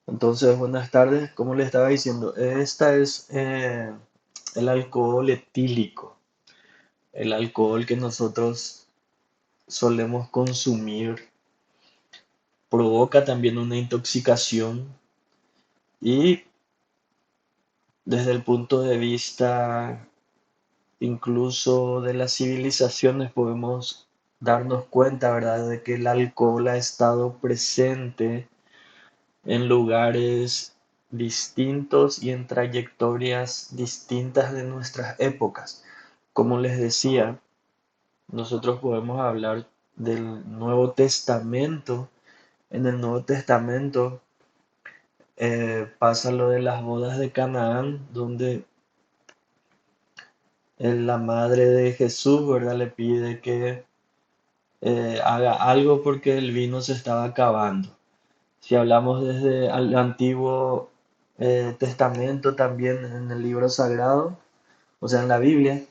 Entonces, buenas tardes. Como le estaba diciendo, esta es el alcohol etílico, el alcohol que nosotros solemos consumir. Provoca también una intoxicación y desde el punto de vista incluso de las civilizaciones podemos darnos cuenta, ¿verdad?, de que el alcohol ha estado presente en lugares distintos y en trayectorias distintas de nuestras épocas. Como les decía, nosotros podemos hablar del Nuevo Testamento. En el Nuevo Testamento pasa lo de las bodas de Canaán, donde la madre de Jesús, ¿verdad?, le pide que haga algo porque el vino se estaba acabando. Si hablamos desde el Antiguo Testamento, también en el libro sagrado, o sea, en la Biblia,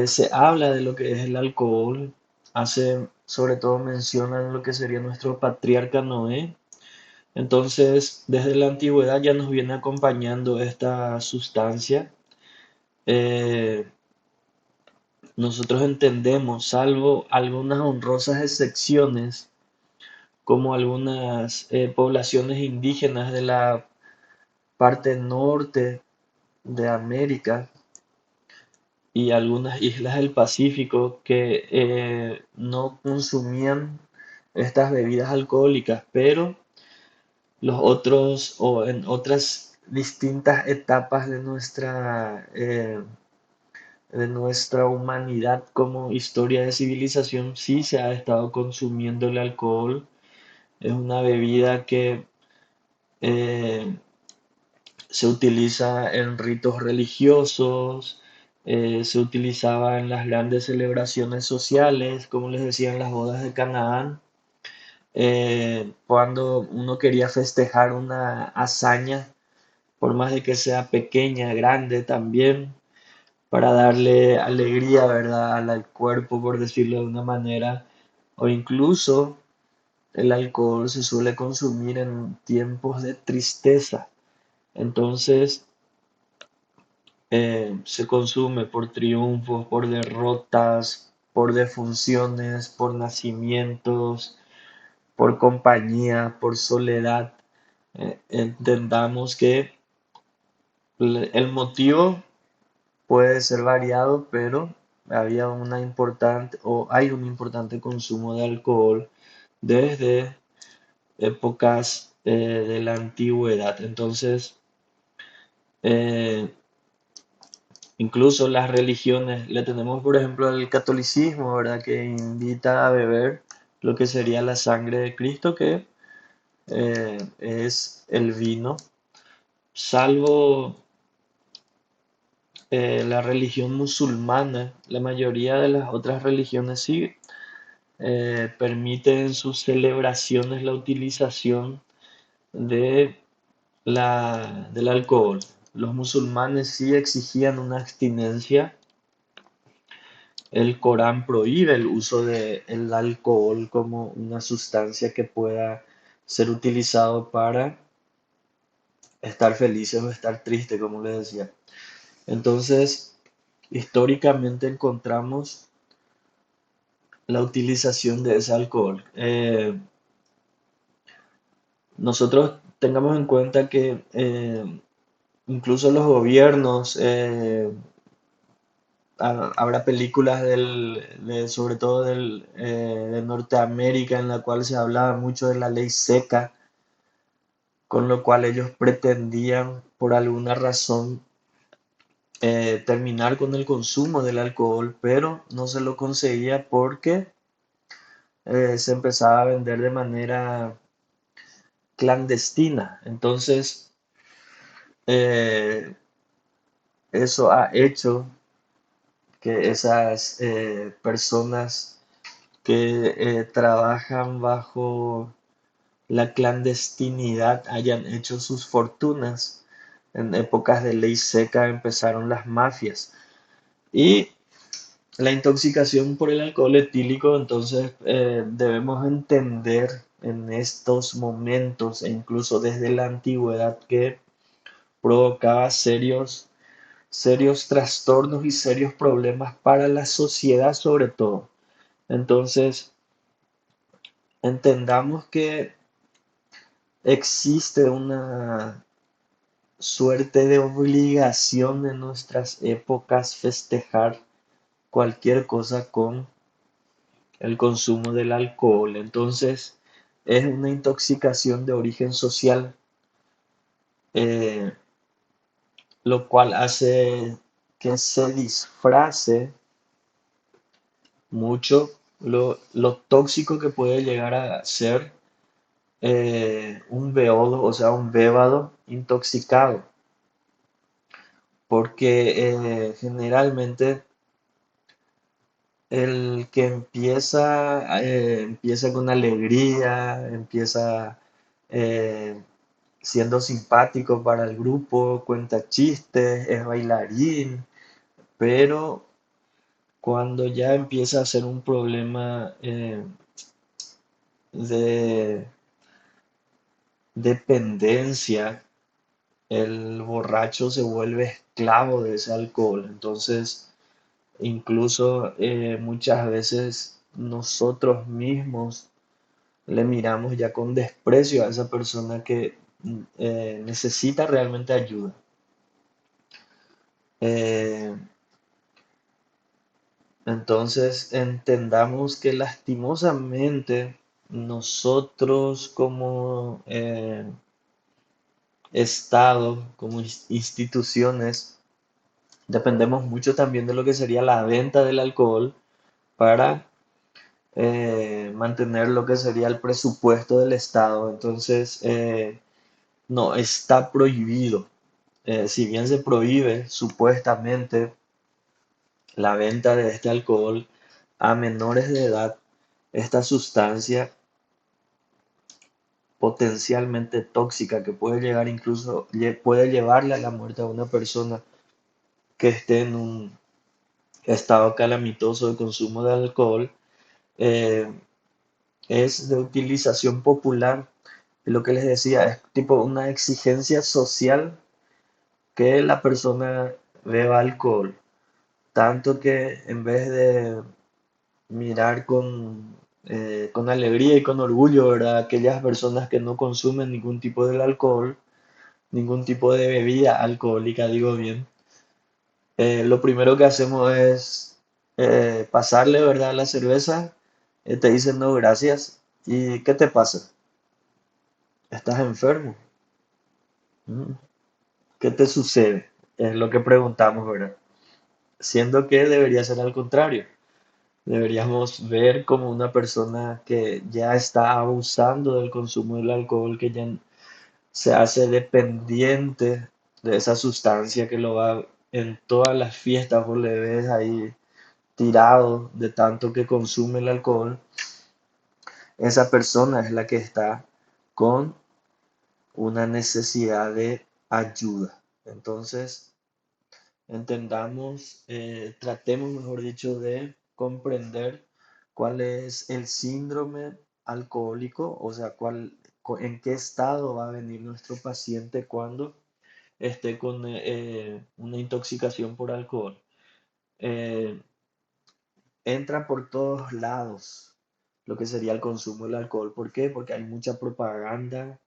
se habla de lo que es el alcohol, hace sobre todo mencionan lo que sería nuestro patriarca Noé. Entonces, desde la antigüedad ya nos viene acompañando esta sustancia. Eh, Nosotros entendemos, salvo algunas honrosas excepciones, como algunas poblaciones indígenas de la parte norte de América y algunas islas del Pacífico que no consumían estas bebidas alcohólicas, pero los otros o en otras distintas etapas de nuestra humanidad como historia de civilización sí se ha estado consumiendo el alcohol. Es una bebida que eh, se utiliza en ritos religiosos, se utilizaba en las grandes celebraciones sociales, como les decía, en las bodas de Canaán, cuando uno quería festejar una hazaña, por más de que sea pequeña, grande también, para darle alegría, ¿verdad?, al cuerpo, por decirlo de una manera, o incluso el alcohol se suele consumir en tiempos de tristeza. Entonces, se consume por triunfos, por derrotas, por defunciones, por nacimientos, por compañía, por soledad. Entendamos que el motivo puede ser variado, pero había una importante o hay un importante consumo de alcohol desde épocas de la antigüedad. Entonces, eh, incluso las religiones, le tenemos por ejemplo el catolicismo, ¿verdad?, que invita a beber lo que sería la sangre de Cristo, que es el vino, salvo la religión musulmana. La mayoría de las otras religiones sí permiten en sus celebraciones la utilización de del alcohol. Los musulmanes sí exigían una abstinencia. El Corán prohíbe el uso del alcohol como una sustancia que pueda ser utilizado para estar felices o estar tristes, como les decía. Entonces, históricamente encontramos la utilización de ese alcohol. Nosotros tengamos en cuenta que incluso los gobiernos, habrá películas sobre todo de Norteamérica en la cual se hablaba mucho de la ley seca, con lo cual ellos pretendían por alguna razón terminar con el consumo del alcohol, pero no se lo conseguía porque se empezaba a vender de manera clandestina. Entonces, eh, eso ha hecho que esas personas que trabajan bajo la clandestinidad hayan hecho sus fortunas. En épocas de ley seca empezaron las mafias y la intoxicación por el alcohol etílico, entonces debemos entender en estos momentos e incluso desde la antigüedad que provocaba serios trastornos y serios problemas para la sociedad sobre todo. Entonces, entendamos que existe una suerte de obligación en nuestras épocas festejar cualquier cosa con el consumo del alcohol. Entonces, es una intoxicación de origen social, eh, lo cual hace que se disfrace mucho lo tóxico que puede llegar a ser un beodo, o sea, un bébado intoxicado, porque generalmente el que empieza con alegría, empieza eh, siendo simpático para el grupo, cuenta chistes, es bailarín, pero cuando ya empieza a ser un problema de dependencia, el borracho se vuelve esclavo de ese alcohol. Entonces, incluso muchas veces nosotros mismos le miramos ya con desprecio a esa persona que necesita realmente ayuda. Eh, entonces, entendamos que lastimosamente nosotros como Estado, como instituciones, dependemos mucho también de lo que sería la venta del alcohol para mantener lo que sería el presupuesto del Estado. Entonces, no está prohibido. Si bien se prohíbe supuestamente la venta de este alcohol a menores de edad, esta sustancia potencialmente tóxica que puede llegar incluso, puede llevarle a la muerte a una persona que esté en un estado calamitoso de consumo de alcohol, eh, es de utilización popular. Lo que les decía, es tipo una exigencia social que la persona beba alcohol. Tanto que en vez de mirar con alegría y con orgullo, ¿verdad? Aquellas personas que no consumen ningún tipo de alcohol, ningún tipo de bebida alcohólica, digo bien, lo primero que hacemos es pasarle, ¿verdad? La cerveza, te dicen no, gracias. ¿Y qué te pasa? ¿Estás enfermo? Mm, ¿Qué te sucede? Es lo que preguntamos, ¿verdad? Siendo que debería ser al contrario. Deberíamos ver como una persona que ya está abusando del consumo del alcohol, que ya se hace dependiente de esa sustancia que lo va en todas las fiestas o le ves ahí tirado de tanto que consume el alcohol. Esa persona es la que está con una necesidad de ayuda. Entonces, entendamos, tratemos, mejor dicho, de comprender cuál es el síndrome alcohólico, o sea, en qué estado va a venir nuestro paciente cuando esté con una intoxicación por alcohol. Eh, Entra por todos lados lo que sería el consumo del alcohol. ¿Por qué? Porque hay mucha propaganda,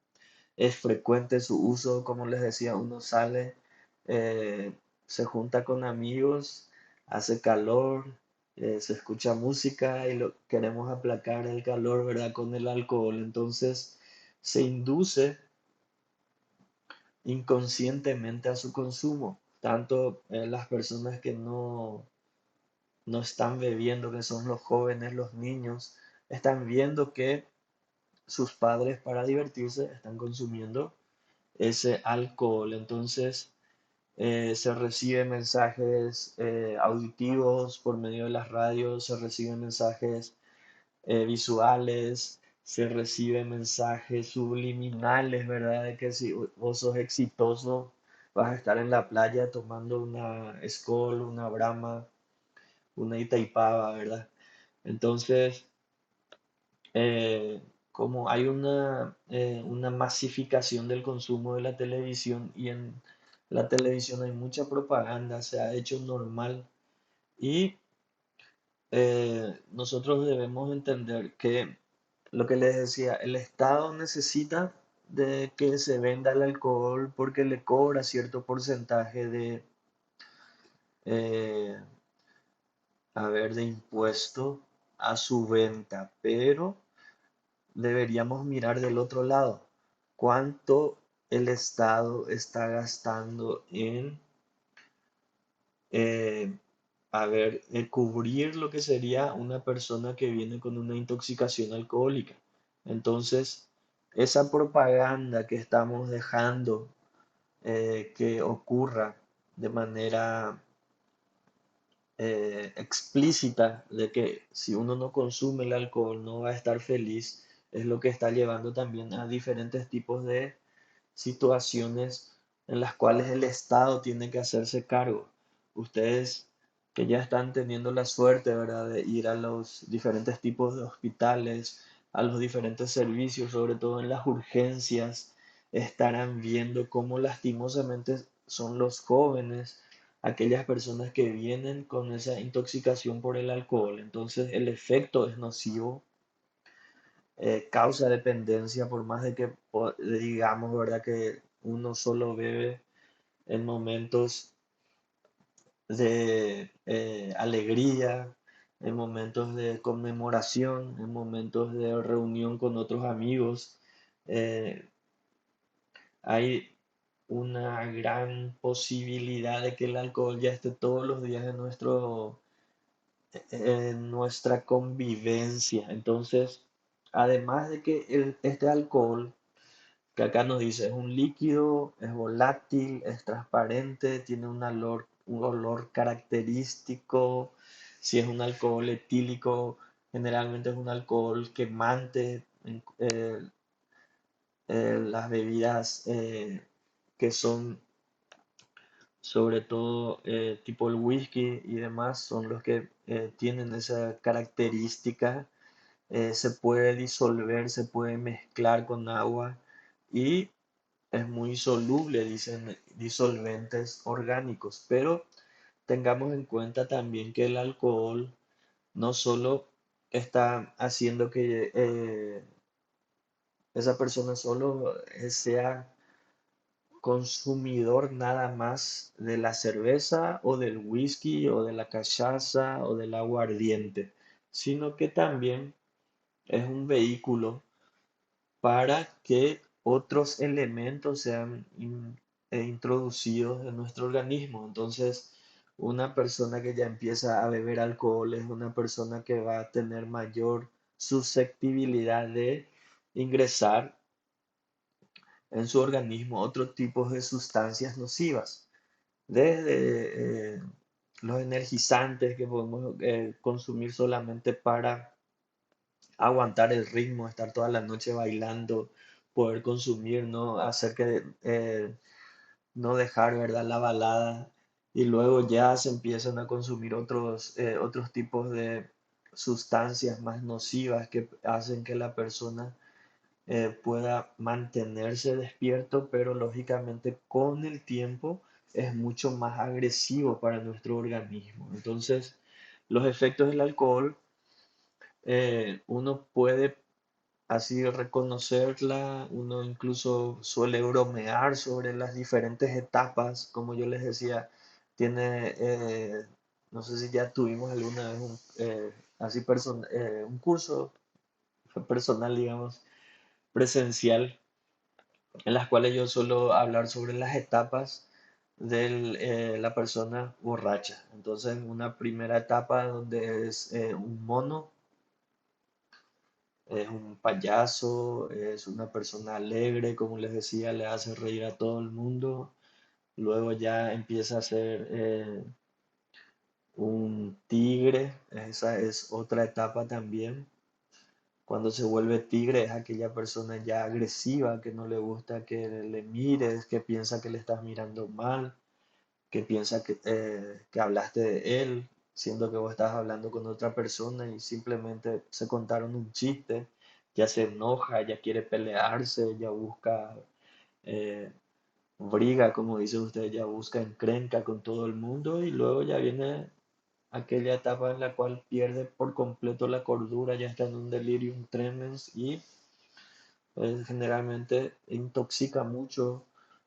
es frecuente su uso, como les decía, uno sale, eh, se junta con amigos, hace calor, se escucha música y queremos aplacar el calor, ¿verdad? Con el alcohol. Entonces se induce inconscientemente a su consumo. Tanto las personas que no están bebiendo, que son los jóvenes, los niños, están viendo que sus padres para divertirse están consumiendo ese alcohol. Entonces se reciben mensajes auditivos por medio de las radios, se reciben mensajes visuales, se reciben mensajes subliminales, ¿verdad? De que si vos sos exitoso, vas a estar en la playa tomando una Skol, una Brahma, una Itaipava, ¿verdad? Entonces, como hay una masificación del consumo de la televisión y en la televisión hay mucha propaganda, se ha hecho normal y nosotros debemos entender que lo que les decía, el Estado necesita de que se venda el alcohol porque le cobra cierto porcentaje eh, de impuesto a su venta, pero deberíamos mirar del otro lado. ¿Cuánto el Estado está gastando en eh, cubrir lo que sería una persona que viene con una intoxicación alcohólica? Entonces, esa propaganda que estamos dejando que ocurra de manera explícita de que si uno no consume el alcohol no va a estar feliz, es lo que está llevando también a diferentes tipos de situaciones en las cuales el Estado tiene que hacerse cargo. Ustedes que ya están teniendo la suerte, ¿verdad?, de ir a los diferentes tipos de hospitales, a los diferentes servicios, sobre todo en las urgencias, estarán viendo cómo lastimosamente son los jóvenes, aquellas personas que vienen con esa intoxicación por el alcohol. Entonces el efecto es nocivo, causa dependencia, por más de que digamos, ¿verdad?, que uno solo bebe en momentos de alegría, en momentos de conmemoración, en momentos de reunión con otros amigos. Eh, Hay una gran posibilidad de que el alcohol ya esté todos los días en nuestra convivencia. Entonces, además de que este alcohol, que acá nos dice, es un líquido, es volátil, es transparente, tiene un olor característico. Si es un alcohol etílico, generalmente es un alcohol quemante. Las bebidas que son sobre todo tipo el whisky y demás son los que tienen esa característica. Se puede disolver, se puede mezclar con agua y es muy soluble, dicen disolventes orgánicos, pero tengamos en cuenta también que el alcohol no solo está haciendo que esa persona solo sea consumidor nada más de la cerveza o del whisky o de la cachaza o del aguardiente, sino que también es un vehículo para que otros elementos sean introducidos en nuestro organismo. Entonces, una persona que ya empieza a beber alcohol es una persona que va a tener mayor susceptibilidad de ingresar en su organismo otros tipos de sustancias nocivas, desde los energizantes que podemos consumir solamente para aguantar el ritmo, estar toda la noche bailando, poder consumir, no hacer que no dejar, ¿verdad?, la balada y luego ya se empiezan a consumir otros tipos de sustancias más nocivas que hacen que la persona pueda mantenerse despierto, pero lógicamente con el tiempo es mucho más agresivo para nuestro organismo. Entonces, los efectos del alcohol, uno puede así reconocerla, uno incluso suele bromear sobre las diferentes etapas, como yo les decía, tiene, no sé si ya tuvimos alguna vez un curso personal, digamos, presencial en las cuales yo suelo hablar sobre las etapas de la persona borracha. Entonces, una primera etapa donde es un mono, es un payaso, es una persona alegre, como les decía, le hace reír a todo el mundo. Luego ya empieza a ser un tigre, esa es otra etapa también. Cuando se vuelve tigre es aquella persona ya agresiva, que no le gusta que le mires, que piensa que le estás mirando mal, que piensa que hablaste de él. siendo que vos estás hablando con otra persona y simplemente se contaron un chiste, ya se enoja, ya quiere pelearse, ya busca eh, briga, como dice usted, ya busca encrenca con todo el mundo y luego ya viene aquella etapa en la cual pierde por completo la cordura, ya está en un delirium tremens y generalmente intoxica mucho,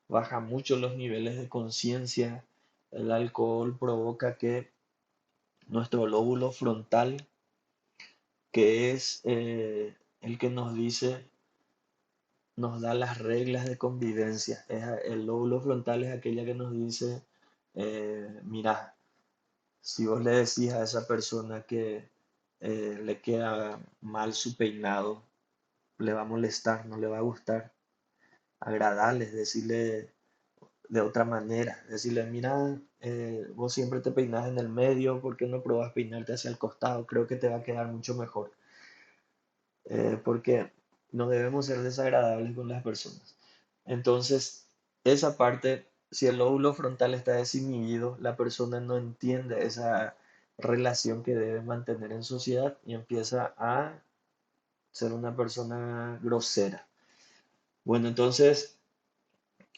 baja mucho los niveles de conciencia. El alcohol provoca que nuestro lóbulo frontal, que es el que nos dice, nos da las reglas de convivencia. El lóbulo frontal es aquella que nos dice, mira, si vos le decís a esa persona que le queda mal su peinado, le va a molestar, no le va a gustar. Agradarles, decirle de otra manera, decirle, mira, vos siempre te peinas en el medio, ¿por qué no probás peinarte hacia el costado? Creo que te va a quedar mucho mejor. Porque no debemos ser desagradables con las personas. Entonces, esa parte, si el lóbulo frontal está desinhibido, la persona no entiende esa relación que debe mantener en sociedad y empieza a ser una persona grosera. Bueno, entonces,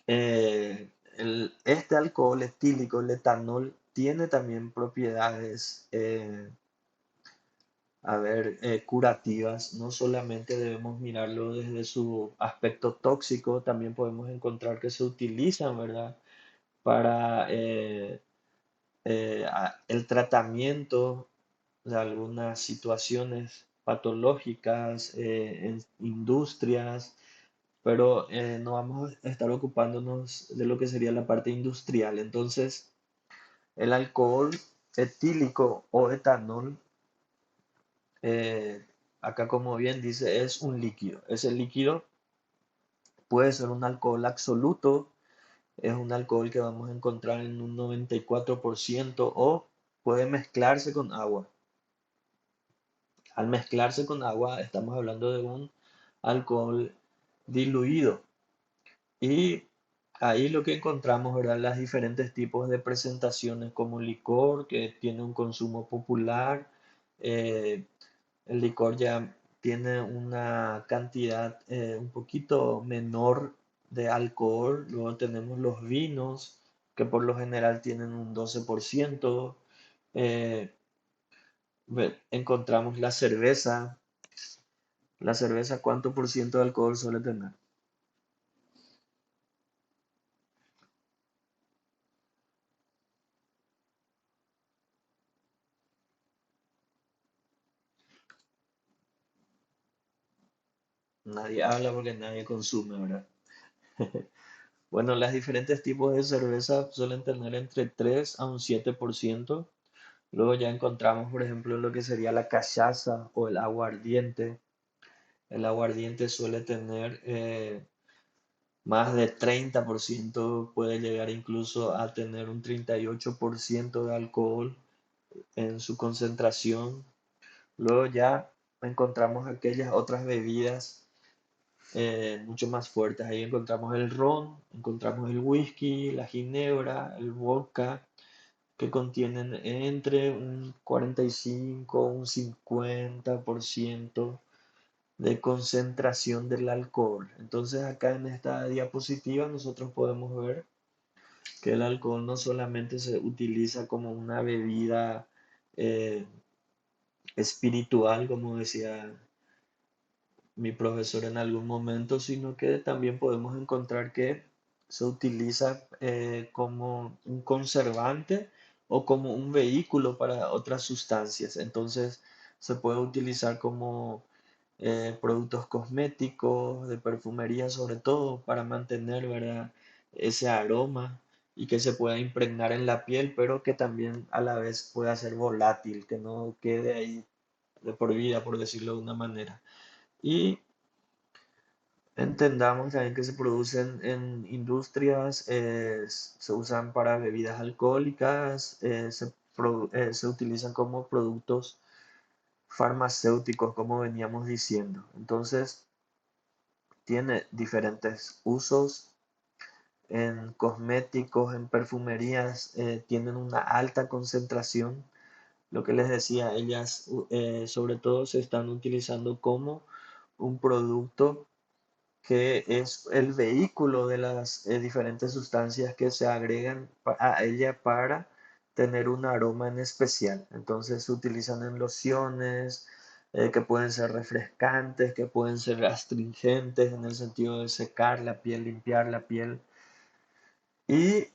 este alcohol etílico, el etanol, tiene también propiedades curativas. No solamente debemos mirarlo desde su aspecto tóxico, también podemos encontrar que se utilizan, ¿verdad? Para el tratamiento de algunas situaciones patológicas en industrias, pero no vamos a estar ocupándonos de lo que sería la parte industrial. Entonces, el alcohol etílico o etanol eh, acá como bien dice, es un líquido. Ese líquido puede ser un alcohol absoluto, es un alcohol que vamos a encontrar en un 94% o puede mezclarse con agua. Al mezclarse con agua estamos hablando de un alcohol diluido. Y ahí lo que encontramos, ¿verdad? Las diferentes tipos de presentaciones como licor, que tiene un consumo popular, eh, el licor ya tiene una cantidad un poquito menor de alcohol. Luego tenemos los vinos, que por lo general tienen un 12%. Eh, encontramos la cerveza. La cerveza, ¿cuánto por ciento de alcohol suele tener? Nadie habla porque nadie consume, ¿verdad? Bueno, los diferentes tipos de cerveza suelen tener entre 3 a un 7%. Luego ya encontramos, por ejemplo, lo que sería la cachaza o el aguardiente. El aguardiente suele tener más de 30%, puede llegar incluso a tener un 38% de alcohol en su concentración. Luego ya encontramos aquellas otras bebidas mucho más fuertes. Ahí encontramos el ron, encontramos el whisky, la ginebra, el vodka, que contienen entre un 45, un 50% de concentración del alcohol. Entonces acá en esta diapositiva nosotros podemos ver que el alcohol no solamente se utiliza como una bebida eh, espiritual, como decía mi profesor en algún momento, sino que también podemos encontrar que se utiliza como un conservante o como un vehículo para otras sustancias. Entonces se puede utilizar como productos cosméticos, de perfumería sobre todo, para mantener, ¿verdad? Ese aroma y que se pueda impregnar en la piel, pero que también a la vez pueda ser volátil, que no quede ahí de por vida, por decirlo de una manera. Y entendamos también que se producen en industrias, se usan para bebidas alcohólicas, se utilizan como productos farmacéuticos, como veníamos diciendo. Entonces, tiene diferentes usos en cosméticos, en perfumerías, tienen una alta concentración lo que les decía, ellas sobre todo se están utilizando como un producto que es el vehículo de las diferentes sustancias que se agregan a ella para tener un aroma en especial. Entonces se utilizan en lociones que pueden ser refrescantes, que pueden ser astringentes en el sentido de secar la piel, limpiar la piel. Y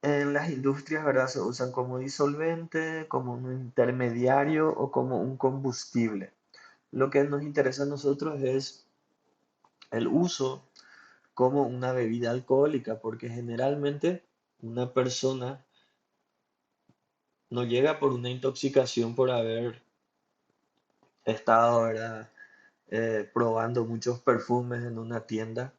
en las industrias, ¿verdad? Se usan como disolvente, como un intermediario o como un combustible. Lo que nos interesa a nosotros es el uso como una bebida alcohólica, porque generalmente una persona no llega por una intoxicación por haber estado, ¿verdad? Probando muchos perfumes en una tienda,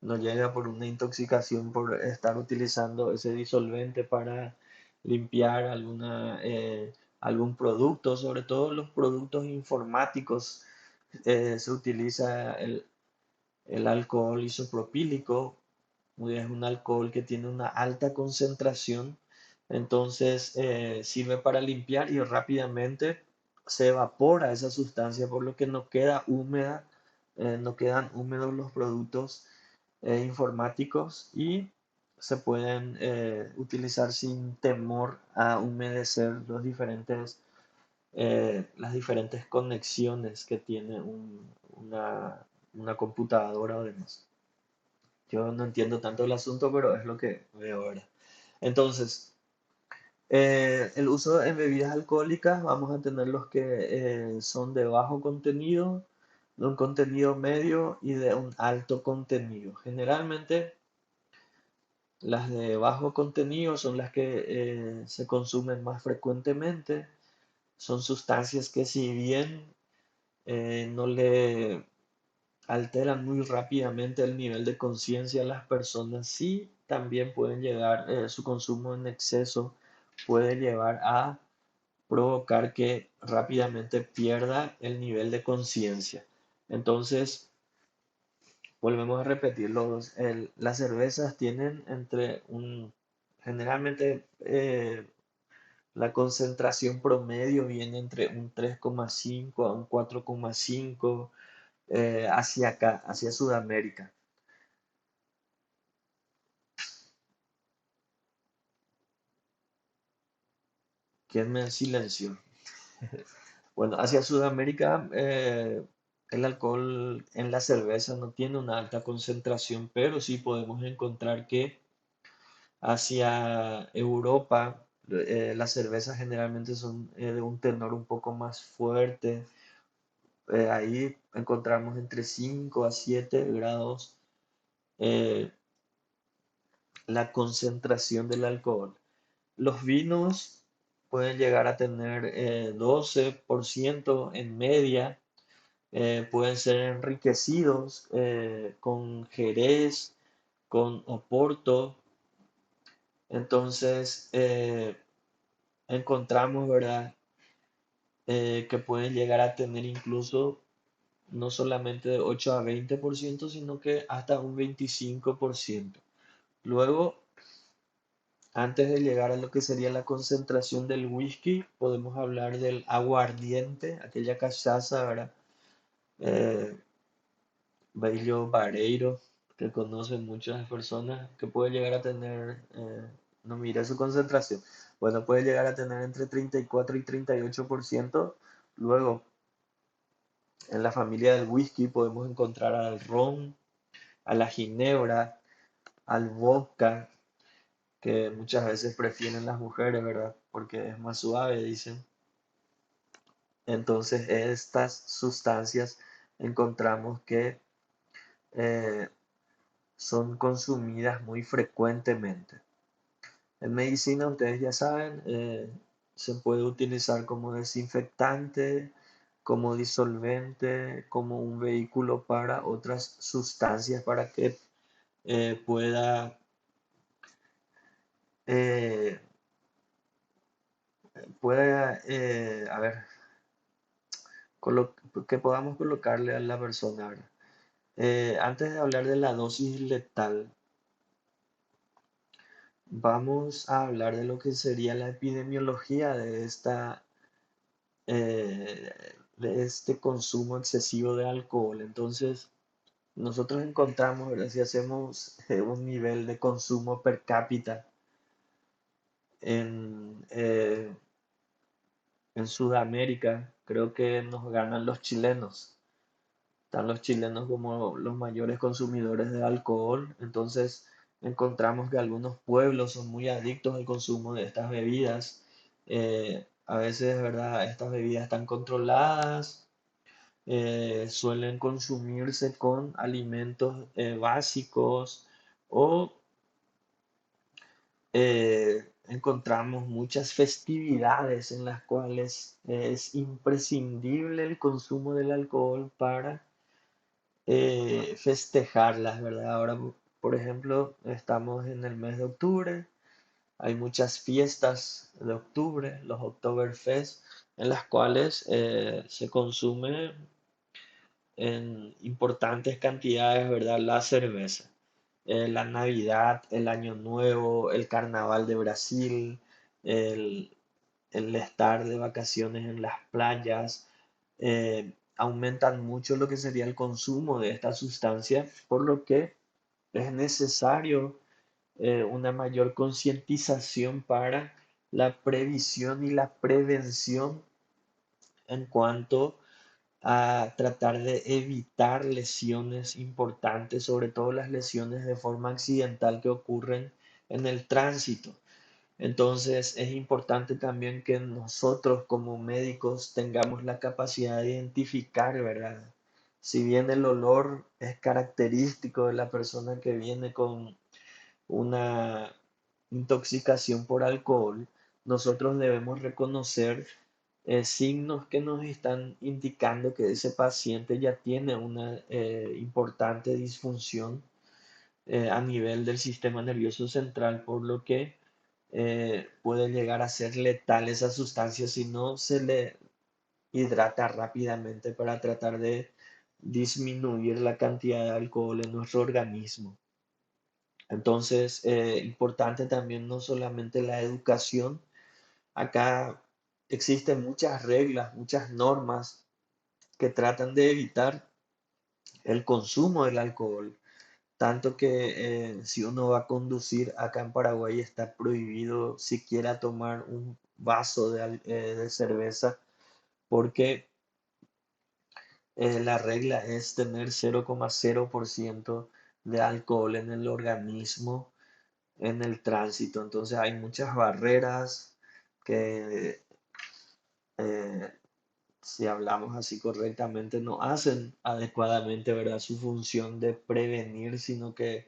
no llega por una intoxicación por estar utilizando ese disolvente para limpiar algún producto, sobre todo los productos informáticos, se utiliza el alcohol isopropílico, es un alcohol que tiene una alta concentración, entonces sirve para limpiar y rápidamente se evapora esa sustancia, por lo que no queda húmeda, no quedan húmedos los productos informáticos y se pueden utilizar sin temor a humedecer las diferentes conexiones que tiene una computadora o demás. Yo no entiendo tanto el asunto, pero es lo que veo ahora. Entonces, el uso en bebidas alcohólicas, vamos a tener los que son de bajo contenido, de un contenido medio y de un alto contenido. Generalmente, las de bajo contenido son las que se consumen más frecuentemente. Son sustancias que si bien no le alteran muy rápidamente el nivel de conciencia de las personas, sí también pueden llegar, su consumo en exceso puede llevar a provocar que rápidamente pierda el nivel de conciencia. Entonces, volvemos a repetir, las cervezas tienen generalmente la concentración promedio viene entre un 3,5 a un 4,5 hacia acá, hacia Sudamérica. ¿Quién me silenció? Bueno, hacia Sudamérica el alcohol en la cerveza no tiene una alta concentración, pero sí podemos encontrar que hacia Europa las cervezas generalmente son de un tenor un poco más fuerte. Ahí encontramos entre 5 a 7 grados eh, la concentración del alcohol. Los vinos pueden llegar a tener 12% en media, pueden ser enriquecidos con Jerez, con Oporto. Entonces, encontramos, ¿verdad? Que pueden llegar a tener incluso no solamente de 8 a 20%, sino que hasta un 25%. Luego, antes de llegar a lo que sería la concentración del whisky, podemos hablar del aguardiente, aquella cachaza, ¿verdad? Eh, Bailio Bareiro, que conocen muchas personas, que puede llegar a tener, no mira su concentración, bueno, puede llegar a tener entre 34 y 38%. Luego, en la familia del whisky podemos encontrar al ron, a la ginebra, al vodka, que muchas veces prefieren las mujeres, ¿verdad? Porque es más suave, dicen. Entonces, estas sustancias encontramos que eh, son consumidas muy frecuentemente. En medicina, ustedes ya saben, se puede utilizar como desinfectante, como disolvente, como un vehículo para otras sustancias para que pueda, eh, a ver, que podamos colocarle a la persona, ¿verdad? Antes de hablar de la dosis letal, Vamos a hablar de lo que sería la epidemiología eh, de este consumo excesivo de alcohol. Entonces, nosotros encontramos, ¿verdad? Si hacemos un nivel de consumo per cápita en, eh, en Sudamérica, creo que nos ganan los chilenos. Están los chilenos como los mayores consumidores de alcohol. Entonces, encontramos que algunos pueblos son muy adictos al consumo de estas bebidas. A veces, ¿verdad? Estas bebidas están controladas, suelen consumirse con alimentos básicos o encontramos muchas festividades en las cuales es imprescindible el consumo del alcohol para festejarlas, ¿verdad? Ahora, por ejemplo, estamos en el mes de octubre, hay muchas fiestas de octubre, los Oktoberfest, en las cuales se consume en importantes cantidades, ¿verdad? La cerveza. La Navidad, el Año Nuevo, el Carnaval de Brasil, el, el estar de vacaciones en las playas, aumentan mucho lo que sería el consumo de esta sustancia, por lo que es necesario una mayor concientización para la previsión y la prevención en cuanto a tratar de evitar lesiones importantes, sobre todo las lesiones de forma accidental que ocurren en el tránsito. Entonces es importante también que nosotros como médicos tengamos la capacidad de identificar, ¿verdad? Si bien el olor es característico de la persona que viene con una intoxicación por alcohol, nosotros debemos reconocer signos que nos están indicando que ese paciente ya tiene una importante disfunción a nivel del sistema nervioso central, por lo que puede llegar a ser letal esa sustancia si no se le hidrata rápidamente para tratar de disminuir la cantidad de alcohol en nuestro organismo. Entonces, importante también no solamente la educación, acá existen muchas reglas, muchas normas que tratan de evitar el consumo del alcohol. Tanto que si uno va a conducir acá en Paraguay está prohibido siquiera tomar un vaso de cerveza porque la regla es tener 0,0% de alcohol en el organismo en el tránsito. Entonces hay muchas barreras que eh, si hablamos así correctamente no hacen adecuadamente, ¿verdad? Su función de prevenir, sino que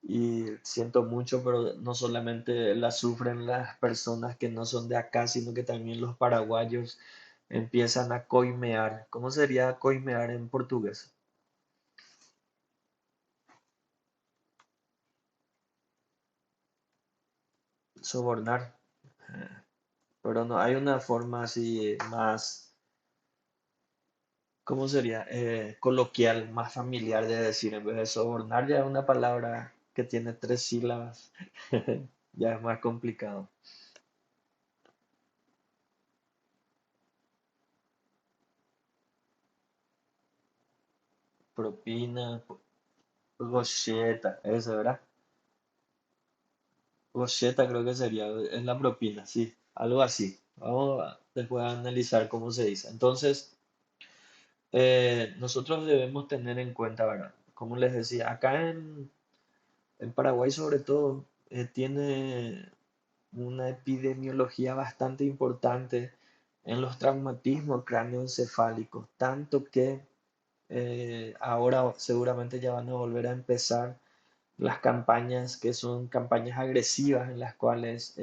y siento mucho, pero no solamente la sufren las personas que no son de acá, sino que también los paraguayos empiezan a coimear. ¿Cómo sería coimear en portugués? Sobornar. Pero no, hay una forma así más, ¿cómo sería? Coloquial, más familiar de decir, en vez de sobornar ya es una palabra que tiene tres sílabas. Ya es más complicado. Propina, gocheta, eso, ¿verdad? Gocheta creo que sería, es la propina, sí, algo así. Vamos a después a analizar cómo se dice. Entonces, nosotros debemos tener en cuenta, ¿verdad? Como les decía, acá en Paraguay sobre todo, tiene una epidemiología bastante importante en los traumatismos cráneoencefálicos, tanto que ahora seguramente ya van a volver a empezar las campañas que son campañas agresivas en las cuales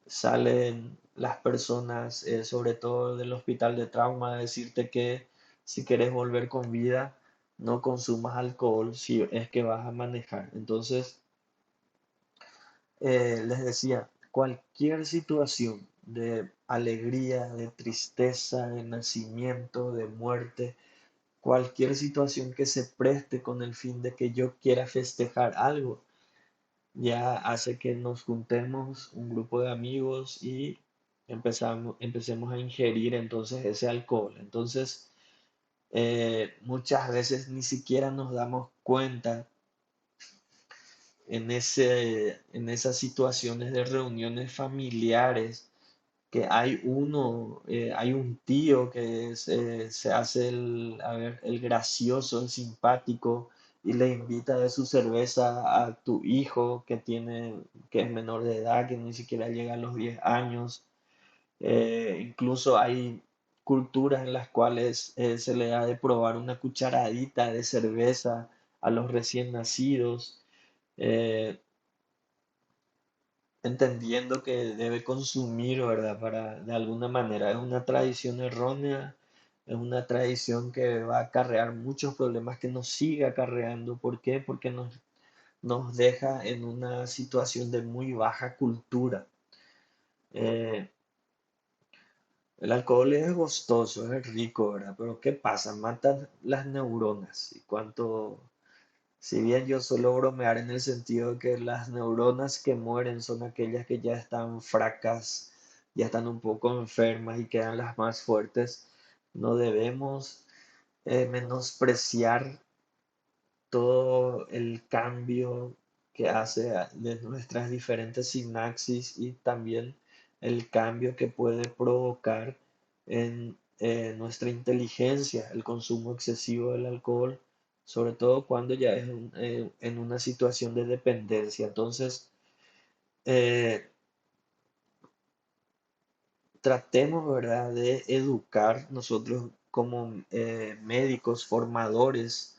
salen las personas, sobre todo del hospital de trauma, a decirte que si quieres volver con vida, no consumas alcohol si es que vas a manejar. Entonces, les decía, cualquier situación de alegría, de tristeza, de nacimiento, de muerte, cualquier situación que se preste con el fin de que yo quiera festejar algo, ya hace que nos juntemos un grupo de amigos y empecemos a ingerir entonces ese alcohol. Entonces, muchas veces ni siquiera nos damos cuenta en esas situaciones de reuniones familiares que hay un tío que se hace el gracioso, el simpático y le invita de su cerveza a tu hijo que es menor de edad, que ni siquiera llega a los 10 años. Incluso hay culturas en las cuales se le da de probar una cucharadita de cerveza a los recién nacidos. eh, Entendiendo que debe consumir, ¿verdad? Para, de alguna manera, es una tradición errónea, es una tradición que va a acarrear muchos problemas, que nos sigue acarreando. ¿Por qué? Porque nos deja en una situación de muy baja cultura. Eh, el alcohol es gustoso, es rico, ¿verdad? Pero ¿qué pasa? Mata las neuronas. ¿Y cuánto? Si bien yo suelo bromear en el sentido de que las neuronas que mueren son aquellas que ya están fracas, ya están un poco enfermas y quedan las más fuertes, no debemos menospreciar todo el cambio que hace de nuestras diferentes sinapsis y también el cambio que puede provocar en nuestra inteligencia, el consumo excesivo del alcohol, sobre todo cuando ya es en una situación de dependencia. Entonces, eh, tratemos, ¿verdad?, de educar nosotros como médicos, formadores.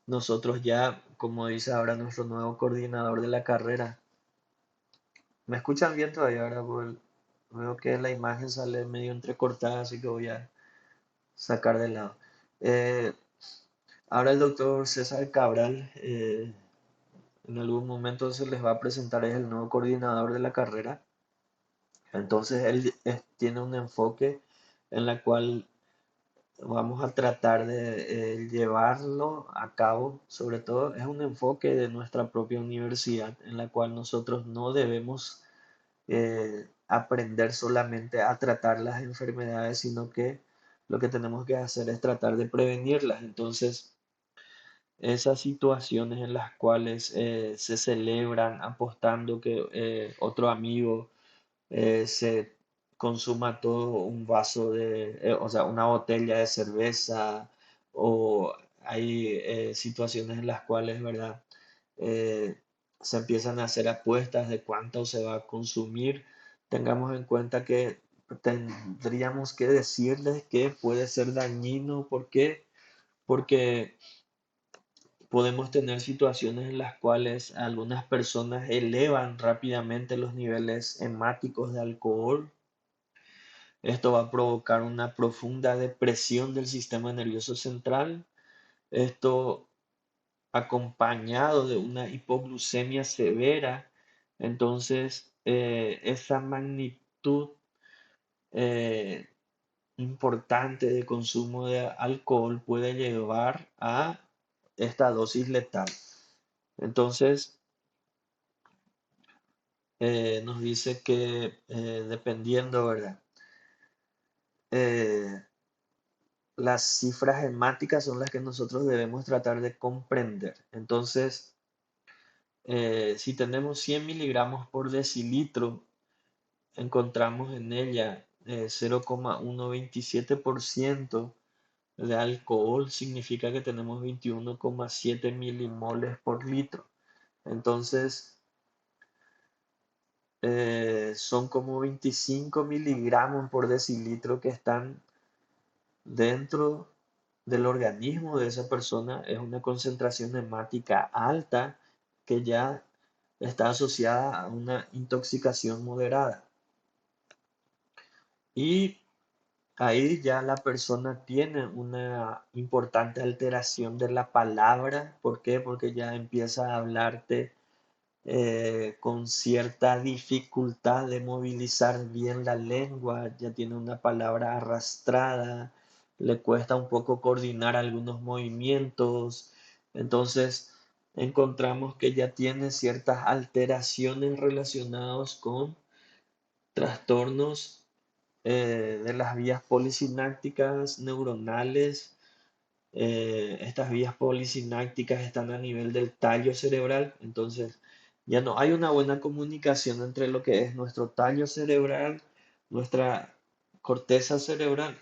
Nosotros ya, como dice ahora nuestro nuevo coordinador de la carrera, ¿me escuchan bien todavía ahora? Veo que la imagen sale medio entrecortada, así que voy a sacar de lado. Eh, Ahora el doctor César Cabral, en algún momento se les va a presentar, es el nuevo coordinador de la carrera. Entonces él tiene un enfoque en la cual vamos a tratar de llevarlo a cabo. Sobre todo es un enfoque de nuestra propia universidad en la cual nosotros no debemos aprender solamente a tratar las enfermedades, sino que lo que tenemos que hacer es tratar de prevenirlas. Entonces, esas situaciones en las cuales se celebran apostando que otro amigo se consuma todo un vaso o sea, una botella de cerveza, o hay situaciones en las cuales, ¿verdad? Eh, Se empiezan a hacer apuestas de cuánto se va a consumir. Tengamos en cuenta que tendríamos que decirles que puede ser dañino. ¿Por qué? Porque podemos tener situaciones en las cuales algunas personas elevan rápidamente los niveles hemáticos de alcohol. Esto va a provocar una profunda depresión del sistema nervioso central. Esto acompañado de una hipoglucemia severa. Entonces, esa magnitud eh, importante de consumo de alcohol puede llevar a esta dosis letal. Entonces, nos dice que dependiendo, ¿verdad? Eh, las cifras hemáticas son las que nosotros debemos tratar de comprender. Entonces, si tenemos 100 miligramos por decilitro, encontramos en ella 0,127% de alcohol, significa que tenemos 21,7 milimoles por litro. Entonces, son como 25 miligramos por decilitro que están dentro del organismo de esa persona. Es una concentración hemática alta que ya está asociada a una intoxicación moderada. Y ahí ya la persona tiene una importante alteración de la palabra. ¿Por qué? Porque ya empieza a hablarte con cierta dificultad de movilizar bien la lengua, ya tiene una palabra arrastrada, le cuesta un poco coordinar algunos movimientos. Entonces, encontramos que ya tiene ciertas alteraciones relacionadas con trastornos de las vías polisinápticas neuronales. Estas vías polisinápticas están a nivel del tallo cerebral, entonces ya no hay una buena comunicación entre lo que es nuestro tallo cerebral, nuestra corteza cerebral,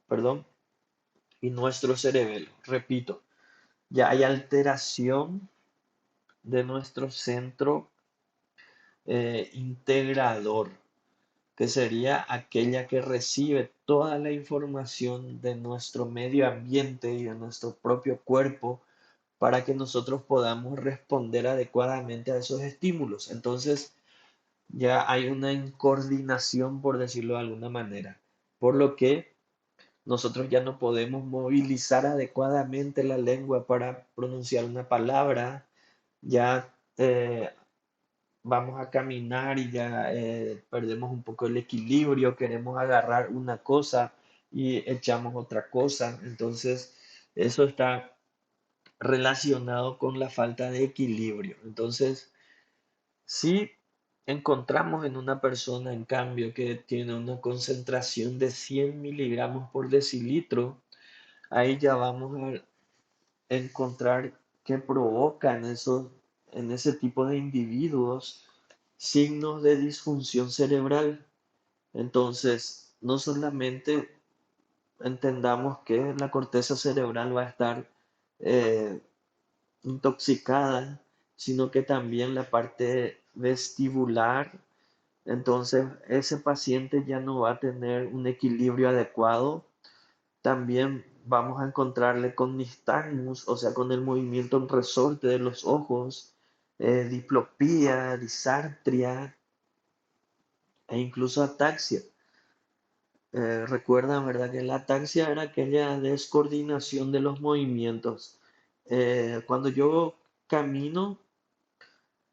perdón, y nuestro cerebelo. Repito, ya hay alteración de nuestro centro integrador, que sería aquella que recibe toda la información de nuestro medio ambiente y de nuestro propio cuerpo para que nosotros podamos responder adecuadamente a esos estímulos. Entonces, ya hay una incoordinación, por decirlo de alguna manera, por lo que nosotros ya no podemos movilizar adecuadamente la lengua para pronunciar una palabra, ya vamos a caminar y ya perdemos un poco el equilibrio, queremos agarrar una cosa y echamos otra cosa, entonces eso está relacionado con la falta de equilibrio. Entonces, si encontramos en una persona, en cambio, que tiene una concentración de 100 miligramos por decilitro, ahí ya vamos a encontrar que provocan en ese tipo de individuos signos de disfunción cerebral. Entonces, no solamente entendamos que la corteza cerebral va a estar eh, intoxicada, sino que también la parte vestibular. Entonces, ese paciente ya no va a tener un equilibrio adecuado. También vamos a encontrarle con nistagmus, o sea, con el movimiento en resorte de los ojos, diplopía, disartria e incluso ataxia. Recuerdan, ¿verdad? Que la ataxia era aquella descoordinación de los movimientos. Cuando yo camino,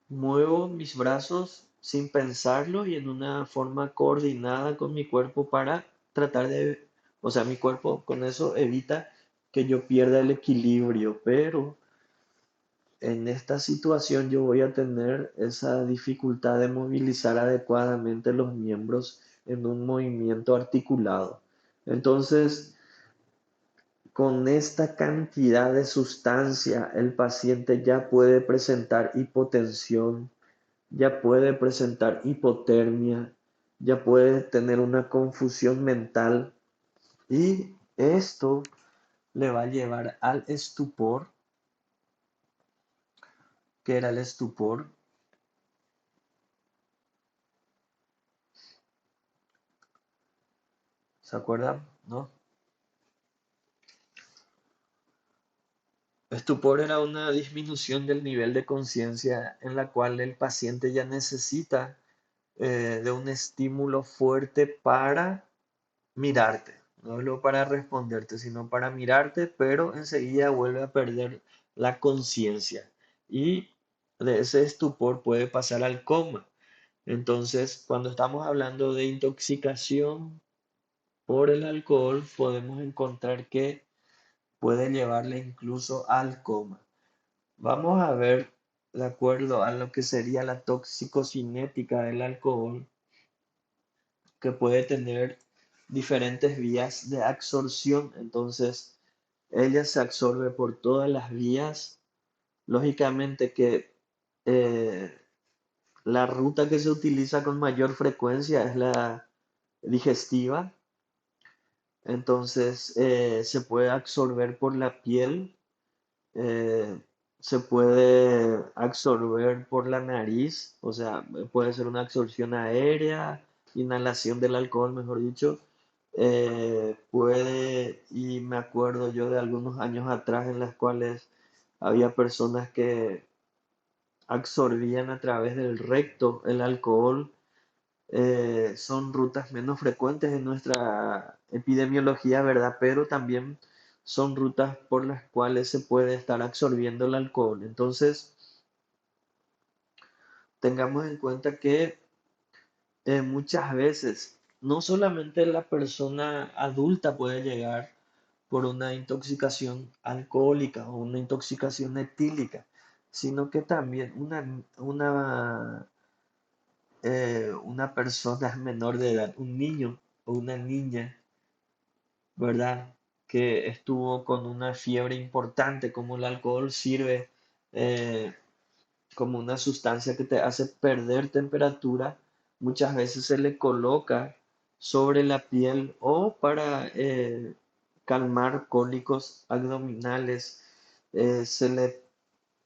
muevo mis brazos sin pensarlo y en una forma coordinada con mi cuerpo para tratar de, o sea, mi cuerpo con eso evita que yo pierda el equilibrio, pero en esta situación yo voy a tener esa dificultad de movilizar adecuadamente los miembros en un movimiento articulado. Entonces, con esta cantidad de sustancia, el paciente ya puede presentar hipotensión, ya puede presentar hipotermia, ya puede tener una confusión mental y esto le va a llevar al estupor, que era el estupor, ¿se acuerdan? ¿No? Estupor era una disminución del nivel de conciencia en la cual el paciente ya necesita de un estímulo fuerte para mirarte, no solo para responderte, sino para mirarte, pero enseguida vuelve a perder la conciencia y de ese estupor puede pasar al coma. Entonces, cuando estamos hablando de intoxicación por el alcohol, podemos encontrar que puede llevarle incluso al coma. Vamos a ver, de acuerdo a lo que sería la toxicocinética del alcohol, que puede tener diferentes vías de absorción. Entonces, ella se absorbe por todas las vías. Lógicamente que eh, la ruta que se utiliza con mayor frecuencia es la digestiva. Entonces, se puede absorber por la piel, eh, se puede absorber por la nariz, o sea, puede ser una absorción aérea, inhalación del alcohol, mejor dicho. Puede, y me acuerdo yo de algunos años atrás en las cuales había personas que absorbían a través del recto el alcohol. Son rutas menos frecuentes en nuestra epidemiología, ¿verdad? Pero también son rutas por las cuales se puede estar absorbiendo el alcohol. Entonces, tengamos en cuenta que muchas veces no solamente la persona adulta puede llegar por una intoxicación alcohólica o una intoxicación etílica, sino que también una persona menor de edad, un niño o una niña, ¿verdad? Que estuvo con una fiebre importante, como el alcohol sirve eh, como una sustancia que te hace perder temperatura, muchas veces se le coloca sobre la piel o para calmar cólicos abdominales, se le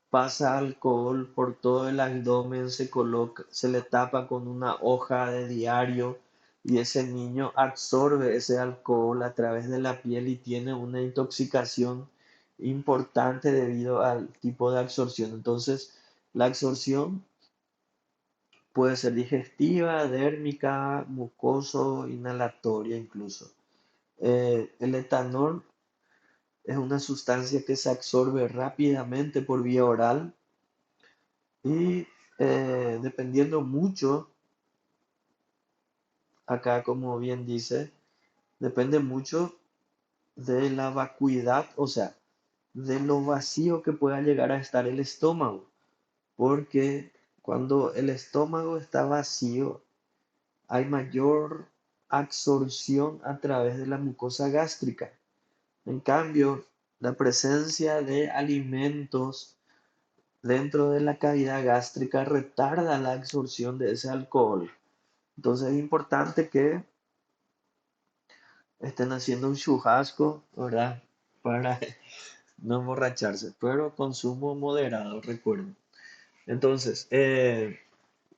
pasa alcohol por todo el abdomen, se le tapa con una hoja de diario y ese niño absorbe ese alcohol a través de la piel y tiene una intoxicación importante debido al tipo de absorción. Entonces, la absorción puede ser digestiva, dérmica, mucoso, inhalatoria incluso. El etanol es una sustancia que se absorbe rápidamente por vía oral y dependiendo mucho, acá como bien dice, depende mucho de la vacuidad, o sea, de lo vacío que pueda llegar a estar el estómago, porque cuando el estómago está vacío, hay mayor absorción a través de la mucosa gástrica. En cambio, la presencia de alimentos dentro de la cavidad gástrica retarda la absorción de ese alcohol. Entonces es importante que estén haciendo un churrasco, ¿verdad? Para no emborracharse, pero consumo moderado, recuerden. Entonces,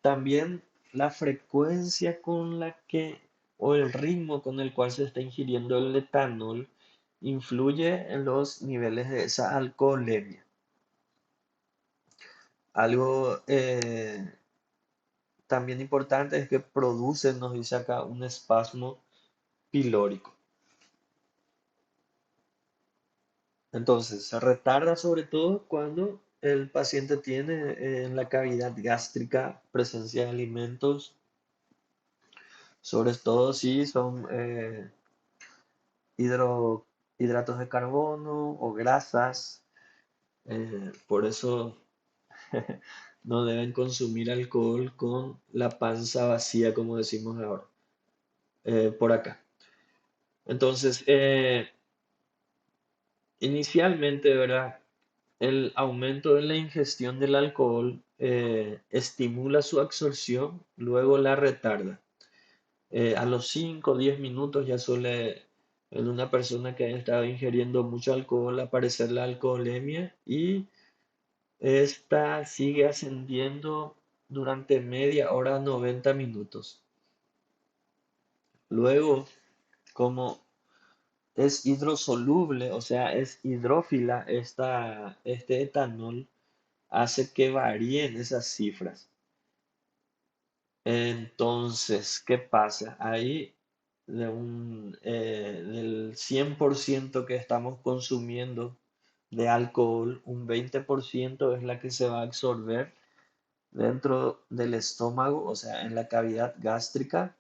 también la frecuencia con la que, o el ritmo con el cual se está ingiriendo el etanol, influye en los niveles de esa alcoholemia. Algo también importante es que produce, nos dice acá, un espasmo pilórico. Entonces, se retarda sobre todo cuando el paciente tiene en la cavidad gástrica presencia de alimentos, sobre todo si son hidro- hidratos de carbono o grasas. Por eso no deben consumir alcohol con la panza vacía, como decimos ahora, por acá. Entonces, inicialmente, ¿verdad? El aumento de la ingestión del alcohol estimula su absorción, luego la retarda. A los 5 o 10 minutos ya suele en una persona que haya estado ingiriendo mucho alcohol aparecer la alcoholemia y esta sigue ascendiendo durante media hora, 90 minutos. Luego, como es hidrosoluble, o sea, es hidrófila, este etanol hace que varíen esas cifras. Entonces, ¿qué pasa? Ahí del 100% que estamos consumiendo de alcohol, un 20% es la que se va a absorber dentro del estómago, o sea, en la cavidad gástrica,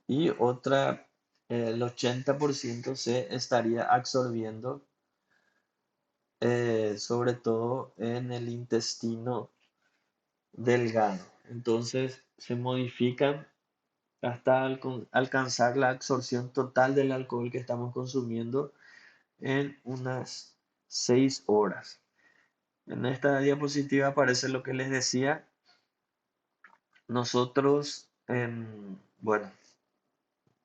y el 80% se estaría absorbiendo, sobre todo en el intestino delgado. Entonces, se modifican hasta alcanzar la absorción total del alcohol que estamos consumiendo en unas 6 horas. En esta diapositiva aparece lo que les decía. Nosotros, bueno,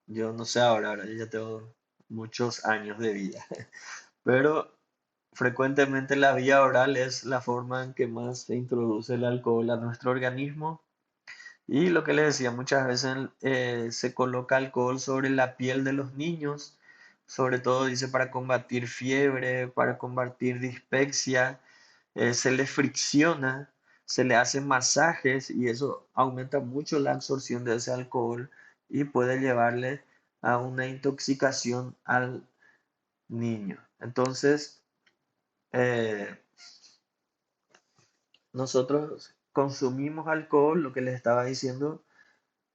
yo no sé ahora yo ya tengo muchos años de vida, pero frecuentemente la vía oral es la forma en que más se introduce el alcohol a nuestro organismo. Y lo que les decía, muchas veces se coloca alcohol sobre la piel de los niños, sobre todo dice para combatir fiebre, para combatir dispepsia, se les fricciona, se le hacen masajes y eso aumenta mucho la absorción de ese alcohol y puede llevarle a una intoxicación al niño. Entonces, eh, nosotros consumimos alcohol, lo que les estaba diciendo,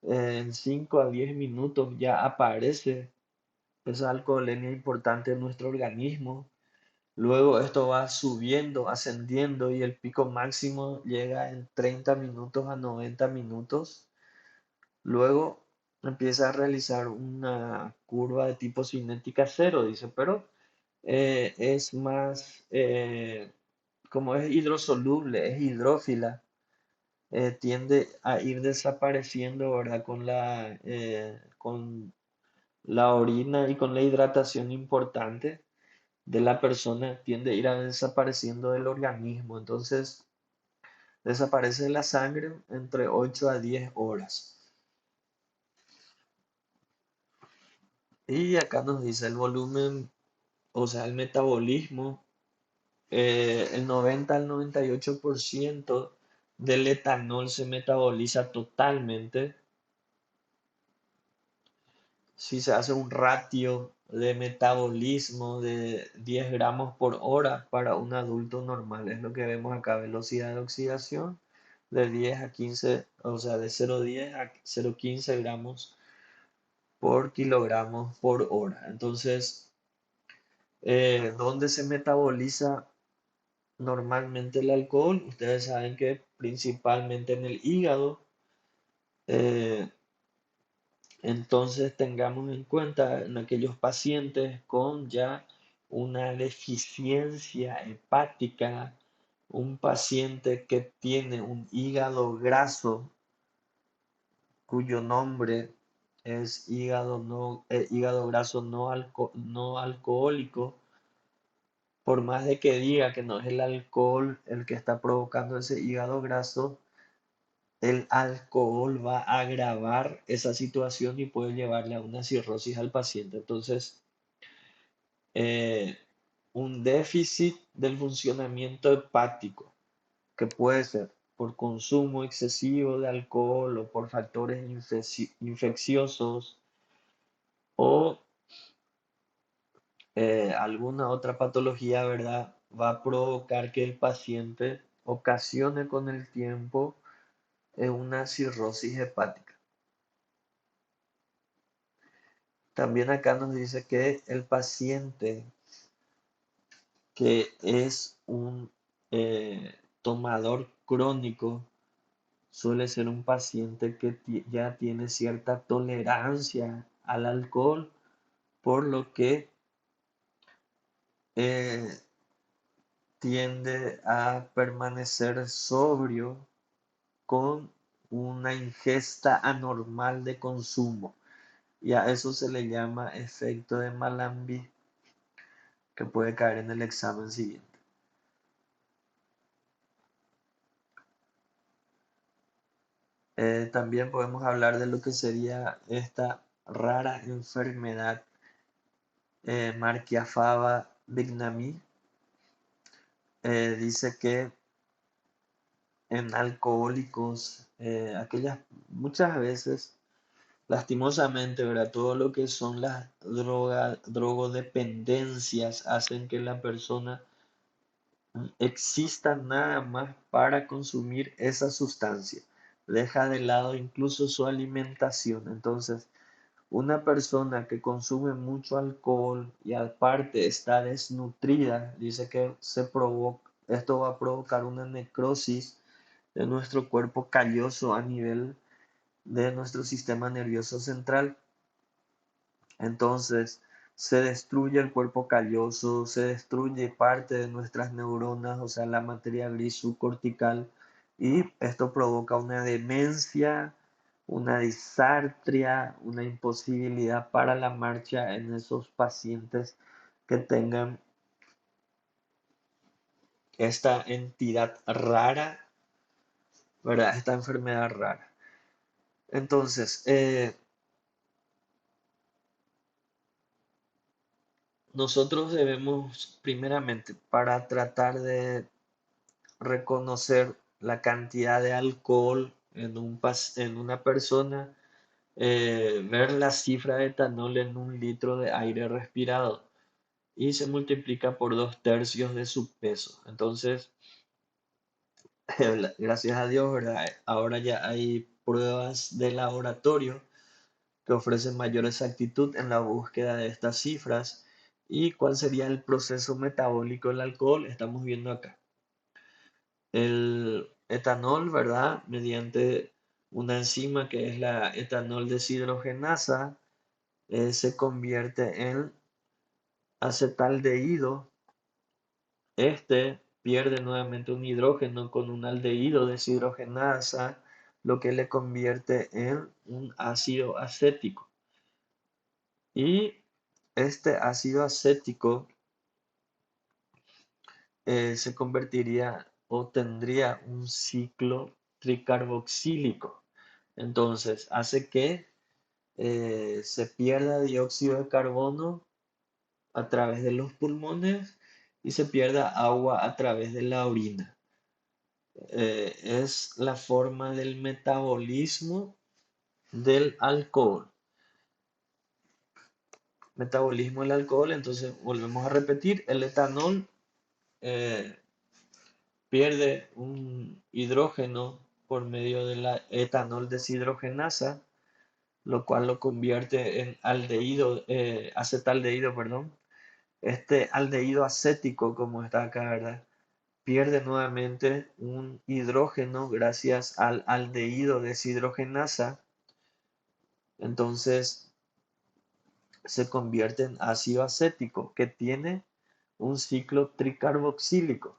en 5 a 10 minutos ya aparece esa alcoholemia importante en nuestro organismo. Luego esto va subiendo, ascendiendo y el pico máximo llega en 30 minutos a 90 minutos. Luego empieza a realizar una curva de tipo cinética cero, dice, pero es más, como es hidrosoluble, es hidrófila, tiende a ir desapareciendo, ¿verdad? Con la orina y con la hidratación importante de la persona, tiende a ir desapareciendo del organismo. Entonces, desaparece la sangre entre 8 a 10 horas. Y acá nos dice el volumen, o sea, el metabolismo, el 90 al 98% del etanol se metaboliza totalmente. Si se hace un ratio de metabolismo de 10 gramos por hora para un adulto normal, es lo que vemos acá, velocidad de oxidación de 10 a 15, o sea, de 0,10 a 0,15 gramos por kilogramos por hora. Entonces, ¿dónde se metaboliza normalmente el alcohol? Ustedes saben que principalmente en el hígado. eh, Entonces tengamos en cuenta en aquellos pacientes con ya una deficiencia hepática, un paciente que tiene un hígado graso cuyo nombre es hígado graso no alcohólico, por más de que diga que no es el alcohol el que está provocando ese hígado graso, el alcohol va a agravar esa situación y puede llevarle a una cirrosis al paciente. Entonces, eh, un déficit del funcionamiento hepático, que puede ser por consumo excesivo de alcohol o por factores infecciosos o alguna otra patología, ¿verdad? Va a provocar que el paciente ocasione con el tiempo una cirrosis hepática. También acá nos dice que el paciente que es un tomador crónico suele ser un paciente que ya tiene cierta tolerancia al alcohol, por lo que eh, tiende a permanecer sobrio con una ingesta anormal de consumo. Y a eso se le llama efecto de Malambi, que puede caer en el examen siguiente. También podemos hablar de lo que sería esta rara enfermedad Marchiafava bignami. Dice que en alcohólicos, muchas veces, lastimosamente, ¿verdad? Todo lo que son las drogodependencias hacen que la persona exista nada más para consumir esa sustancia. Deja de lado incluso su alimentación. Entonces, una persona que consume mucho alcohol y aparte está desnutrida, dice que esto va a provocar una necrosis de nuestro cuerpo calloso a nivel de nuestro sistema nervioso central. Entonces, se destruye el cuerpo calloso, se destruye parte de nuestras neuronas, o sea, la materia gris subcortical, y esto provoca una demencia, una disartria, una imposibilidad para la marcha en esos pacientes que tengan esta entidad rara, ¿verdad? Esta enfermedad rara. Entonces, nosotros debemos, primeramente, para tratar de reconocer la cantidad de alcohol en una persona, ver la cifra de etanol en un litro de aire respirado y se multiplica por 2/3 de su peso. Entonces, gracias a Dios, ¿verdad? Ahora ya hay pruebas de laboratorio que ofrecen mayor exactitud en la búsqueda de estas cifras ¿Y cuál sería el proceso metabólico del alcohol? Estamos viendo acá. El etanol, ¿verdad? Mediante una enzima que es la etanol deshidrogenasa, se convierte en acetaldehído. Este pierde nuevamente un hidrógeno con un aldehído deshidrogenasa, lo que le convierte en un ácido acético. Y este ácido acético se convertiría o tendría un ciclo tricarboxílico. Entonces, hace que se pierda dióxido de carbono a través de los pulmones y se pierda agua a través de la orina. Es la forma del metabolismo del alcohol. Metabolismo del alcohol, entonces volvemos a repetir, el etanol eh, pierde un hidrógeno por medio de la etanol deshidrogenasa, lo cual lo convierte en aldehído, acetaldehído, perdón. Este aldehído acético, como está acá, ¿verdad? Pierde nuevamente un hidrógeno gracias al aldehído deshidrogenasa, entonces se convierte en ácido acético que tiene un ciclo tricarboxílico.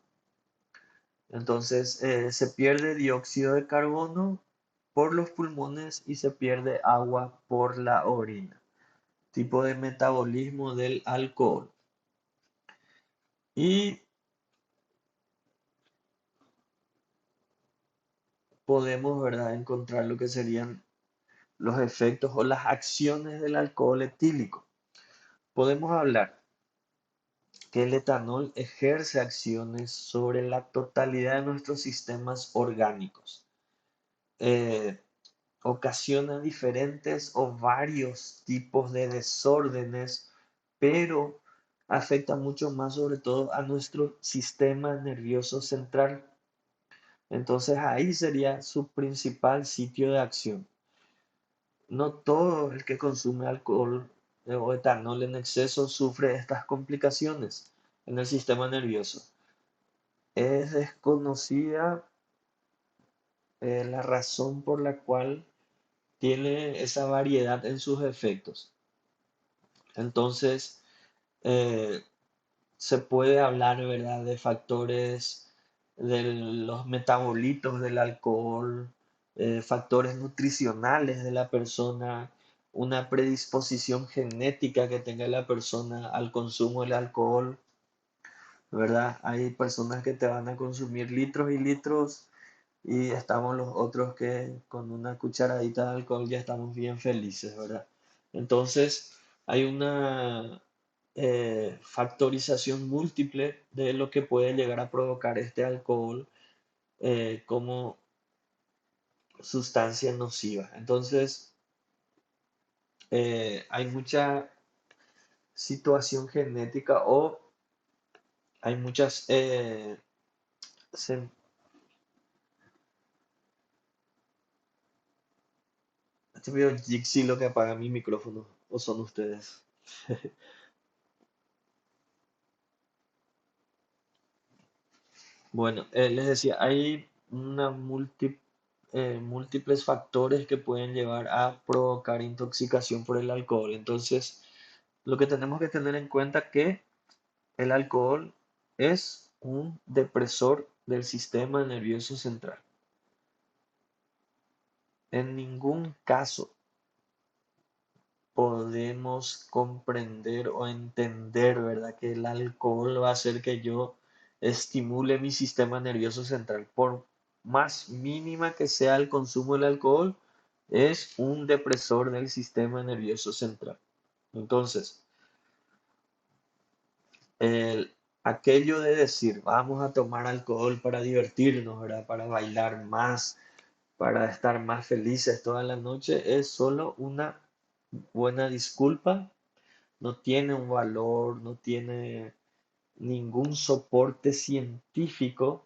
Entonces se pierde dióxido de carbono por los pulmones y se pierde agua por la orina. Tipo de metabolismo del alcohol. Y podemos, ¿verdad?, encontrar lo que serían los efectos o las acciones del alcohol etílico. Podemos hablar que el etanol ejerce acciones sobre la totalidad de nuestros sistemas orgánicos. Eh, Ocasiona diferentes o varios tipos de desórdenes, pero afecta mucho más sobre todo a nuestro sistema nervioso central. Entonces ahí sería su principal sitio de acción. No todo el que consume alcohol o etanol en exceso sufre estas complicaciones en el sistema nervioso. Es desconocida la razón por la cual tiene esa variedad en sus efectos. Entonces, eh, se puede hablar, ¿verdad?, de factores de los metabolitos del alcohol, factores nutricionales de la persona, una predisposición genética que tenga la persona al consumo del alcohol, ¿verdad? Hay personas que te van a consumir litros y litros y estamos los otros que con una cucharadita de alcohol ya estamos bien felices, ¿verdad? Entonces, hay una factorización múltiple de lo que puede llegar a provocar este alcohol como sustancia nociva. Entonces, hay mucha situación genética o hay muchas... se, Este veo Jixi lo que apaga mi micrófono, o son ustedes. Bueno, les decía, hay múltiples factores que pueden llevar a provocar intoxicación por el alcohol. Entonces, lo que tenemos que tener en cuenta es que el alcohol es un depresor del sistema nervioso central. En ningún caso podemos comprender o entender, ¿verdad?, que el alcohol va a hacer que yo estimule mi sistema nervioso central. Por más mínima que sea el consumo del alcohol, es un depresor del sistema nervioso central. Entonces, aquello de decir, vamos a tomar alcohol para divertirnos, ¿verdad?, para bailar más, para estar más felices toda la noche, es solo una buena disculpa, no tiene un valor, no tiene ningún soporte científico,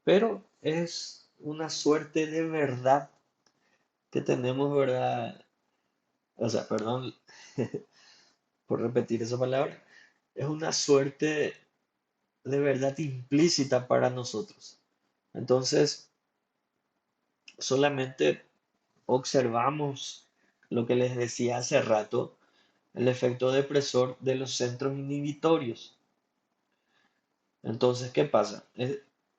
pero es una suerte de verdad que tenemos, ¿verdad? O sea, perdón por repetir esa palabra, es una suerte de verdad implícita para nosotros. Entonces, solamente observamos lo que les decía hace rato, el efecto depresor de los centros inhibitorios. Entonces, ¿qué pasa?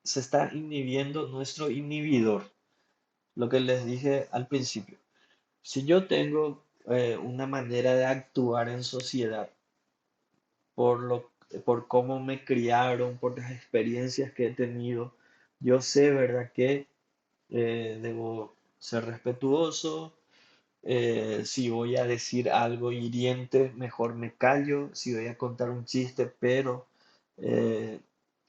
Se está inhibiendo nuestro inhibidor, lo que les dije al principio. Si yo tengo una manera de actuar en sociedad por por cómo me criaron, por las experiencias que he tenido, yo sé, ¿verdad?, que debo ser respetuoso. Si voy a decir algo hiriente, mejor me callo. Si voy a contar un chiste, pero eh,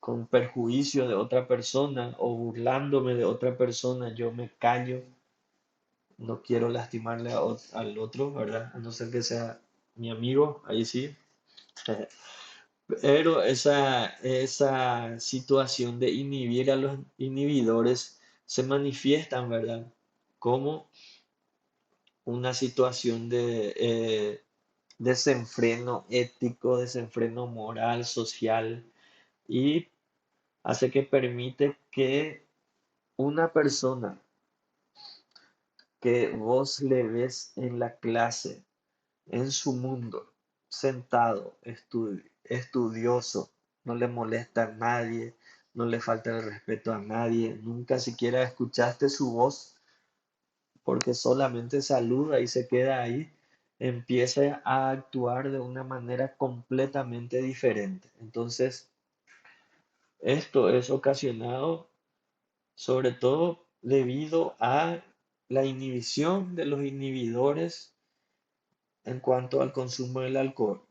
con perjuicio de otra persona o burlándome de otra persona, yo me callo. No quiero lastimarle al otro, ¿verdad? A no ser que sea mi amigo, ahí sí. Pero esa situación de inhibir a los inhibidores se manifiestan, ¿verdad? Como una situación de desenfreno ético, desenfreno moral, social, y hace que permite que una persona que vos le ves en la clase, en su mundo, sentado, estudioso, no le molesta a nadie, no le falta el respeto a nadie, nunca siquiera escuchaste su voz porque solamente saluda y se queda ahí, empieza a actuar de una manera completamente diferente. Entonces, esto es ocasionado sobre todo debido a la inhibición de los inhibidores en cuanto al consumo del alcohol.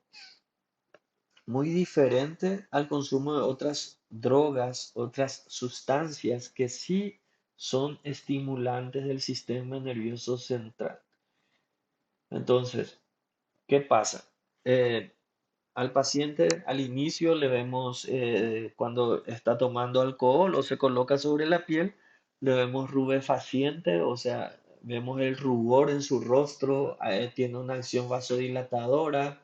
Muy diferente al consumo de otras drogas, otras sustancias que sí son estimulantes del sistema nervioso central. Entonces, ¿qué pasa? Eh, Al paciente al inicio le vemos cuando está tomando alcohol o se coloca sobre la piel, le vemos rubefaciente, o sea, vemos el rubor en su rostro, tiene una acción vasodilatadora.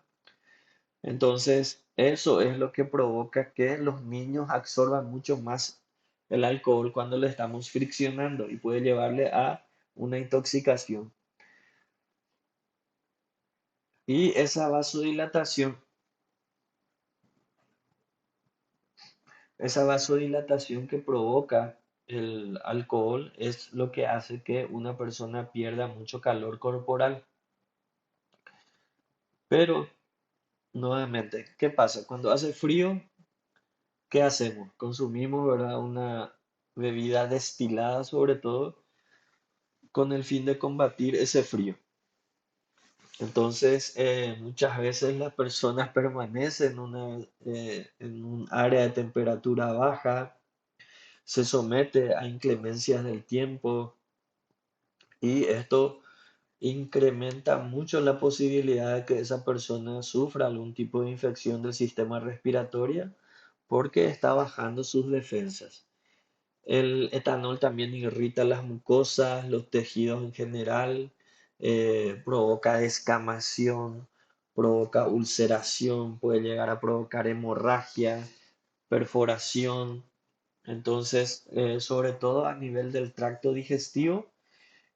Entonces, eso es lo que provoca que los niños absorban mucho más el alcohol cuando le estamos friccionando y puede llevarle a una intoxicación. Y esa vasodilatación que provoca el alcohol es lo que hace que una persona pierda mucho calor corporal. Pero, nuevamente, ¿qué pasa? Cuando hace frío, ¿qué hacemos? Consumimos, ¿verdad? Una bebida destilada sobre todo con el fin de combatir ese frío. Entonces, muchas veces las personas permanecen en un área de temperatura baja, se somete a inclemencias del tiempo y esto incrementa mucho la posibilidad de que esa persona sufra algún tipo de infección del sistema respiratorio porque está bajando sus defensas. El etanol también irrita las mucosas, los tejidos en general, provoca descamación, provoca ulceración, puede llegar a provocar hemorragia, perforación. Entonces, sobre todo a nivel del tracto digestivo,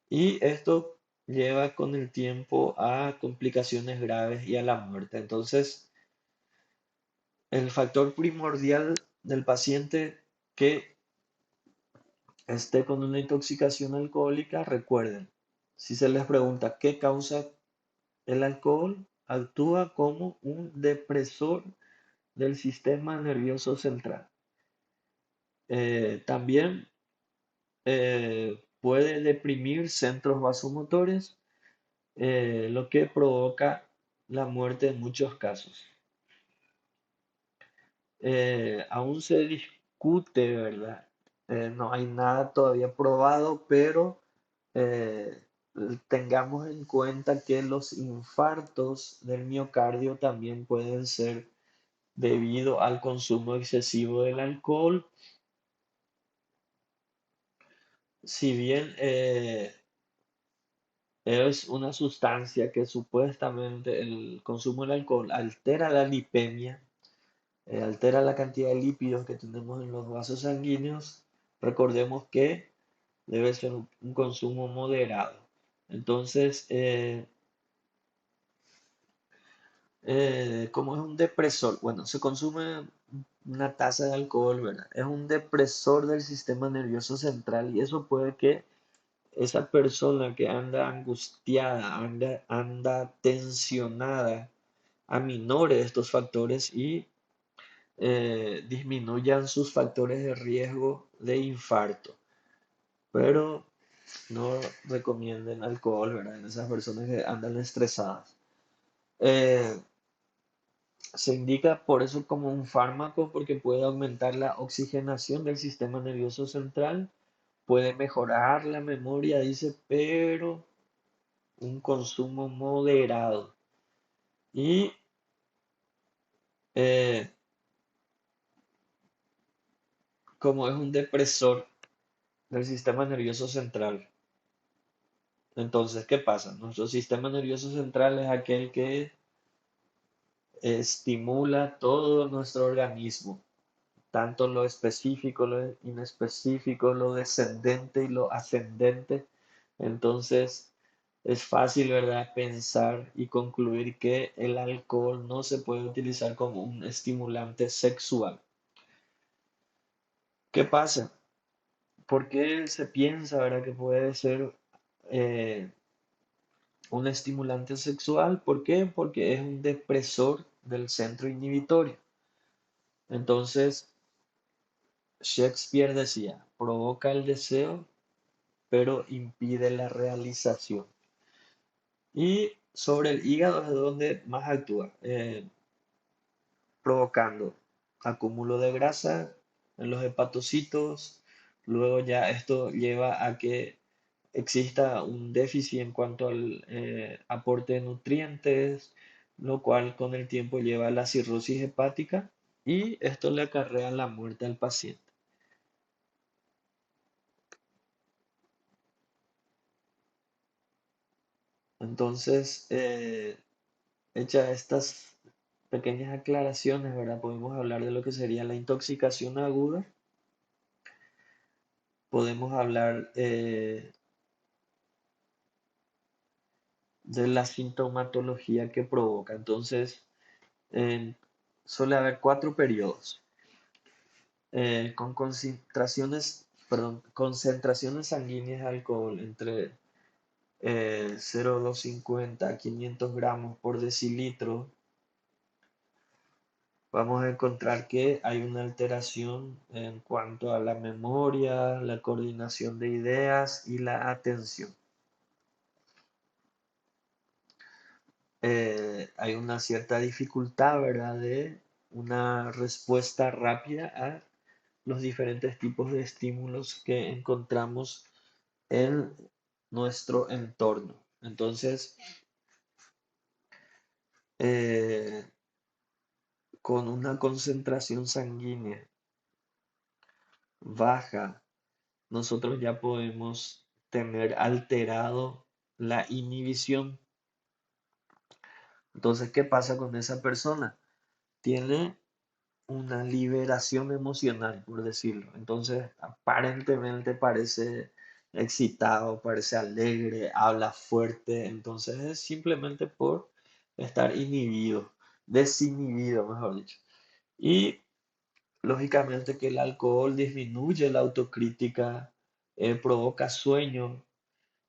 y esto lleva con el tiempo a complicaciones graves y a la muerte. Entonces, el factor primordial del paciente que esté con una intoxicación alcohólica, recuerden, si se les pregunta qué causa el alcohol, actúa como un depresor del sistema nervioso central. También puede deprimir centros vasomotores, lo que provoca la muerte en muchos casos. Aún se discute, ¿verdad? No hay nada todavía probado, pero eh, tengamos en cuenta que los infartos del miocardio también pueden ser debido al consumo excesivo del alcohol. Si bien es una sustancia que supuestamente el consumo del alcohol altera la lipemia, altera la cantidad de lípidos que tenemos en los vasos sanguíneos, recordemos que debe ser un consumo moderado. Entonces, como es un depresor, bueno, se consume una taza de alcohol, ¿verdad? Es un depresor del sistema nervioso central y eso puede que esa persona que anda angustiada, anda tensionada, aminore estos factores y disminuyan sus factores de riesgo de infarto. Pero no recomienden alcohol, ¿verdad? En esas personas que andan estresadas. Eh, Se indica por eso como un fármaco porque puede aumentar la oxigenación del sistema nervioso central, puede mejorar la memoria, dice, pero un consumo moderado. Y eh, como es un depresor del sistema nervioso central, entonces, ¿qué pasa? Nuestro sistema nervioso central es aquel que estimula todo nuestro organismo, tanto lo específico, lo inespecífico, lo descendente y lo ascendente. Entonces, es fácil, ¿verdad?, pensar y concluir que el alcohol no se puede utilizar como un estimulante sexual. ¿Qué pasa? ¿Por qué se piensa, ¿verdad?, que puede ser eh, un estimulante sexual? ¿Por qué? Porque es un depresor del centro inhibitorio. Entonces, Shakespeare decía, provoca el deseo, pero impide la realización. Y sobre el hígado es donde más actúa, provocando acúmulo de grasa en los hepatocitos. Luego ya esto lleva a que exista un déficit en cuanto al aporte de nutrientes, lo cual con el tiempo lleva a la cirrosis hepática y esto le acarrea la muerte al paciente. Entonces, hechas estas pequeñas aclaraciones, ¿verdad? Podemos hablar de lo que sería la intoxicación aguda, podemos hablar de la sintomatología que provoca. Entonces, eh, suele haber cuatro periodos, con concentraciones sanguíneas de alcohol entre 0,250 a 500 gramos por decilitro. Vamos a encontrar que hay una alteración en cuanto a la memoria, la coordinación de ideas y la atención. Hay una cierta dificultad, ¿verdad?, de una respuesta rápida a los diferentes tipos de estímulos que encontramos en nuestro entorno. Entonces, eh, con una concentración sanguínea baja, nosotros ya podemos tener alterado la inhibición. Entonces, ¿qué pasa con esa persona? Tiene una liberación emocional, por decirlo. Entonces, aparentemente parece excitado, parece alegre, habla fuerte. Entonces, es simplemente por estar inhibido, desinhibido, mejor dicho. Y lógicamente que el alcohol disminuye la autocrítica, provoca sueño,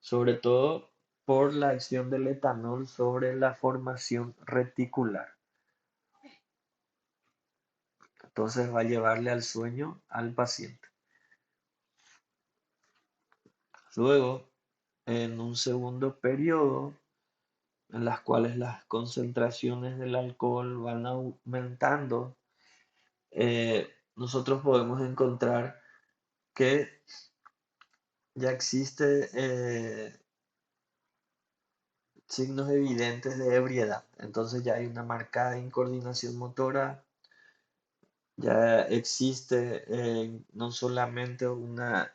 sobre todo por la acción del etanol sobre la formación reticular. Entonces va a llevarle al sueño al paciente. Luego, en un segundo periodo, en las cuales las concentraciones del alcohol van aumentando, nosotros podemos encontrar que ya existe signos evidentes de ebriedad. Entonces ya hay una marcada incoordinación motora, ya existe no solamente una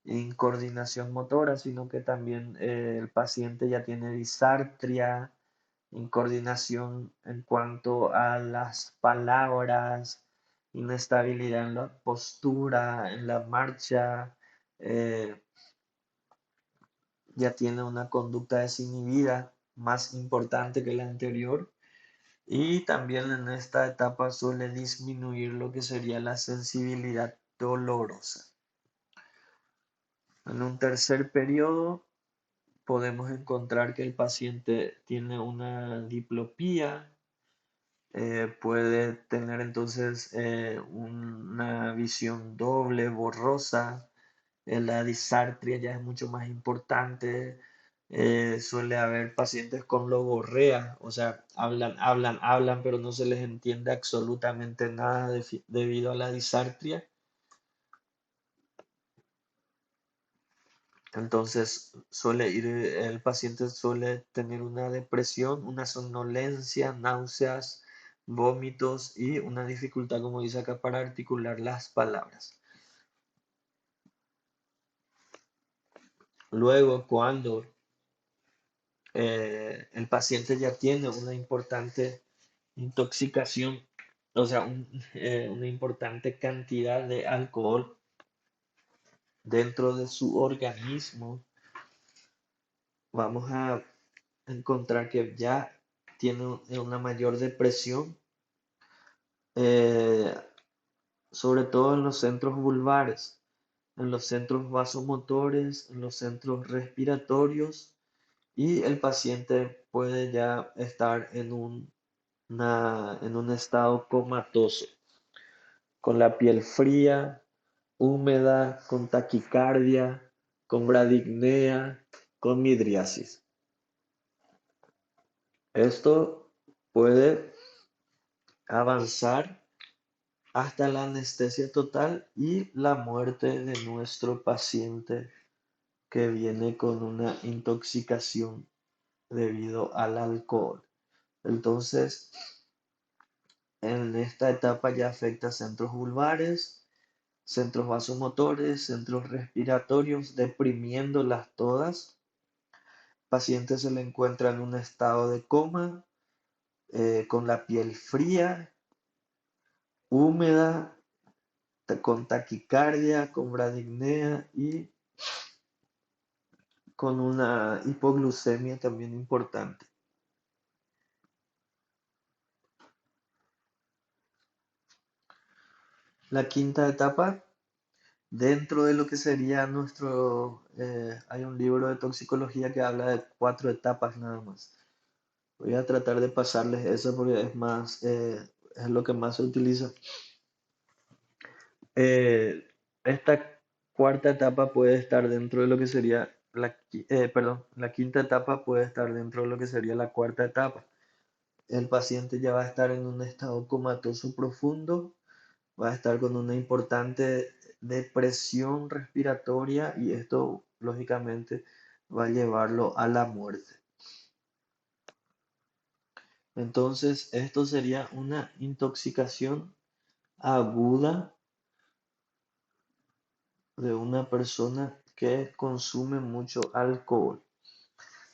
incoordinación motora, sino que también el paciente ya tiene disartria, incoordinación en cuanto a las palabras, inestabilidad en la postura, en la marcha, eh, ya tiene una conducta desinhibida más importante que la anterior. Y también en esta etapa suele disminuir lo que sería la sensibilidad dolorosa. En un tercer periodo podemos encontrar que el paciente tiene una diplopía, puede tener entonces una visión doble, borrosa, la disartria ya es mucho más importante. Suele haber pacientes con logorrea, o sea, hablan, pero no se les entiende absolutamente nada debido a la disartria. Entonces, el paciente suele tener una depresión, una somnolencia, náuseas, vómitos y una dificultad, como dice acá, para articular las palabras. Luego, cuando el paciente ya tiene una importante intoxicación, o sea, una importante cantidad de alcohol dentro de su organismo, vamos a encontrar que ya tiene una mayor depresión, eh, sobre todo en los centros vulvares, en los centros vasomotores, en los centros respiratorios, y el paciente puede ya estar en un estado comatoso, con la piel fría, húmeda, con taquicardia, con bradipnea, con midriasis. Esto puede avanzar hasta la anestesia total y la muerte de nuestro paciente que viene con una intoxicación debido al alcohol. Entonces, en esta etapa ya afecta centros vulvares, centros vasomotores, centros respiratorios, deprimiéndolas todas. Paciente se le encuentra en un estado de coma, con la piel fría, húmeda, con taquicardia, con bradipnea y con una hipoglucemia también importante. La quinta etapa, dentro de lo que sería hay un libro de toxicología que habla de 4 etapas nada más. Voy a tratar de pasarles eso porque es lo que más se utiliza. Eh, esta cuarta etapa puede estar dentro de lo que sería perdón, la quinta etapa puede estar dentro de lo que sería la cuarta etapa. El paciente ya va a estar en un estado comatoso profundo, va a estar con una importante depresión respiratoria y esto lógicamente va a llevarlo a la muerte. Entonces, esto sería una intoxicación aguda de una persona que consume mucho alcohol.